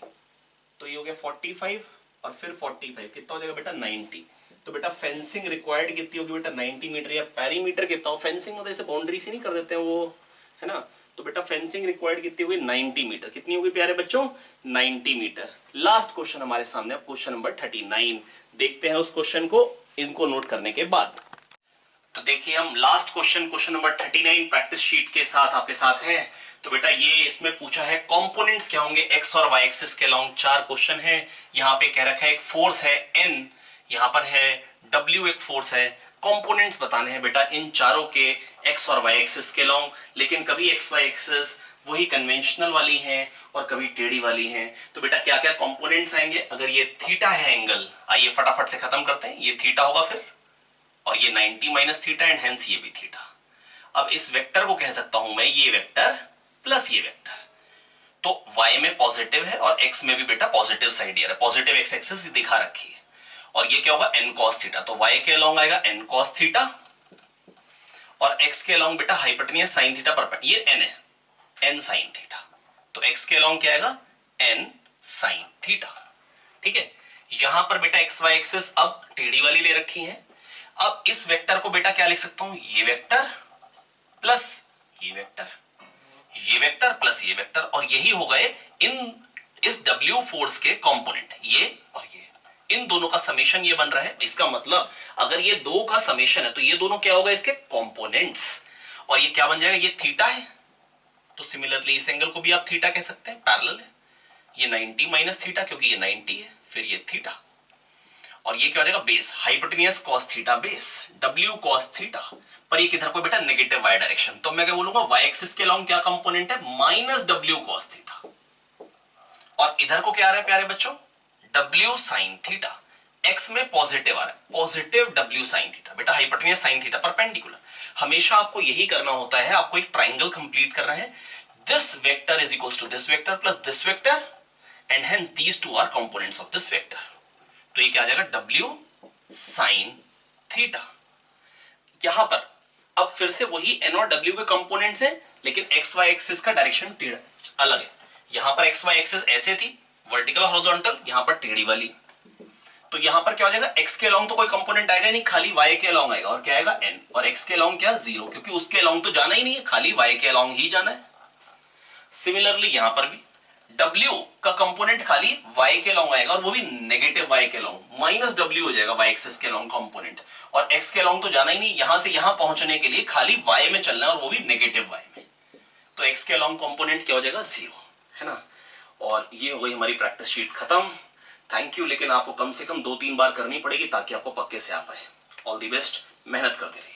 Speaker 1: तो ये हो गया 45, और फिर 45 कितना हो जाएगा बेटा 90। तो बेटा फेंसिंग रिक्वायर्ड कितनी होगी बेटा 90 मीटर, या पेरीमीटर कितना हो, फेंसिंग मतलब ऐसे बाउंड्री से नहीं कर देते हैं वो, है ना। तो बेटा फेंसिंग रिक्वायर्ड कितनी होगी 90 मीटर, कितनी होगी प्यारे बच्चों 90 मीटर। लास्ट क्वेश्चन हमारे सामने, अब क्वेश्चन नंबर 39 देखते हैं उस क्वेश्चन को, इनको नोट करने के बाद। तो देखिए हम last question, question number 39 practice sheet के साथ आपके साथ है। तो बेटा ये इसमें पूछा है कंपोनेंट्स क्या होंगे एक्स और वाई एक्सिस के अलोंग, 4 क्वेश्चन है। यहाँ पे कह रखा है एक फोर्स है एन, यहाँ पर है डब्ल्यू एक फोर्स है, कंपोनेंट्स बताने हैं बेटा इन चारों के एक्स और वाई एक्सिस के अलोंग। लेकिन कभी एक्स वाई एक्सिस वही कन्वेंशनल वाली हैं और कभी टेढ़ी वाली हैं। तो बेटा क्या क्या कंपोनेंट्स आएंगे, अगर ये थीटा है एंगल, आइए फटाफट से खत्म करते हैं, ये थीटा होगा फिर, और ये 90 माइनस थीटा एंड हेंस ये भी थीटा। अब इस वेक्टर को कह सकता हूं मैं ये वेक्टर प्लस ये वेक्टर, तो y में पॉजिटिव है और x में भी बेटा पॉजिटिव साइड है, पॉजिटिव x एक्सिस दिखा रखी है, और ये क्या होगा n cos थीटा, तो y के अलोंग आएगा n cos थीटा, और x के अलोंग बेटा हाइपोटेन्यूज sin थीटा पर, ये n है n sin थीटा, तो x के अलोंग क्या आएगा n sin थीटा। ठीक है, यहां पर बेटा x y एक्सिस अब टेढ़ी वाली ले रखी है। अब इस वेक्टर को बेटा क्या लिख सकता हूं, ये वेक्टर प्लस ये वेक्टर, ये वेक्टर प्लस ये वेक्टर, और यही हो गए इस W फोर्स के कंपोनेंट, ये और ये, इन दोनों का समेशन ये बन रहा है। इसका मतलब अगर ये दो का समेशन है तो ये दोनों क्या होगा इसके कंपोनेंट्स, और ये क्या बन जाएगा, ये थीटा है, तो सिमिलरली इस एंगल को भी आप थीटा कह सकते हैं, पैरेलल है, ये 90 माइनस थीटा क्योंकि ये 90 है, फिर ये थीटा, और ये क्या हो जाएगा base, hypotenuse cos theta base W cos theta, पर ये किधर को बेटा नेगेटिव y डायरेक्शन, तो मैं क्या बोलूंगा y एक्सिस के अलोंग क्या कंपोनेंट है माइनस W cos थीटा, और इधर को क्या आ रहा है प्यारे बच्चों W sin थीटा, x में पॉजिटिव आ रहा है, पॉजिटिव W sin थीटा, बेटा हाइपोटेन्यूज sin थीटा परपेंडिकुलर। हमेशा आपको यही करना होता है, आपको एक ट्राइंगल कंप्लीट करना है, this vector is equals to this vector plus this vector, and hence these two are components of this vector, तो ये क्या आ जाएगा W sin थीटा। यहां पर अब फिर से वही n और W के कंपोनेंट्स हैं, लेकिन एक्स वाई एक्सिस का डायरेक्शन टेढ़ा अलग है। यहां पर एक्स वाई एक्सिस ऐसे थी वर्टिकल हॉरिजॉन्टल, यहां पर टेढ़ी वाली, तो यहां पर क्या हो जाएगा, x के अलॉन्ग तो कोई कंपोनेंट आएगा नहीं, खाली y के अलॉन्ग आएगा, और क्या आएगा n, और x के अलॉन्ग क्या 0, क्योंकि उसके अलॉन्ग तो जाना ही नहीं है, खाली y के अलॉन्ग ही जाना है। सिमिलरली यहां पर भी w का कंपोनेंट खाली y के अलॉन्ग आएगा, और वो भी नेगेटिव y के अलॉन्ग, -w हो जाएगा y एक्सिस के अलॉन्ग कंपोनेंट, और x के अलॉन्ग तो जाना ही नहीं, यहां से यहां पहुंचने के लिए खाली y में चलना है, और वो भी नेगेटिव y में, तो x के अलॉन्ग कंपोनेंट क्या हो जाएगा 0, है ना। और ये हो गई हमारी प्रैक्टिस शीट खत्म। थैंक यू, लेकिन आपको कम से कम 2-3 बार करनी पड़ेगी ताकि आपको पक्के से आ पाए। ऑल दी बेस्ट, मेहनत करते रहिए।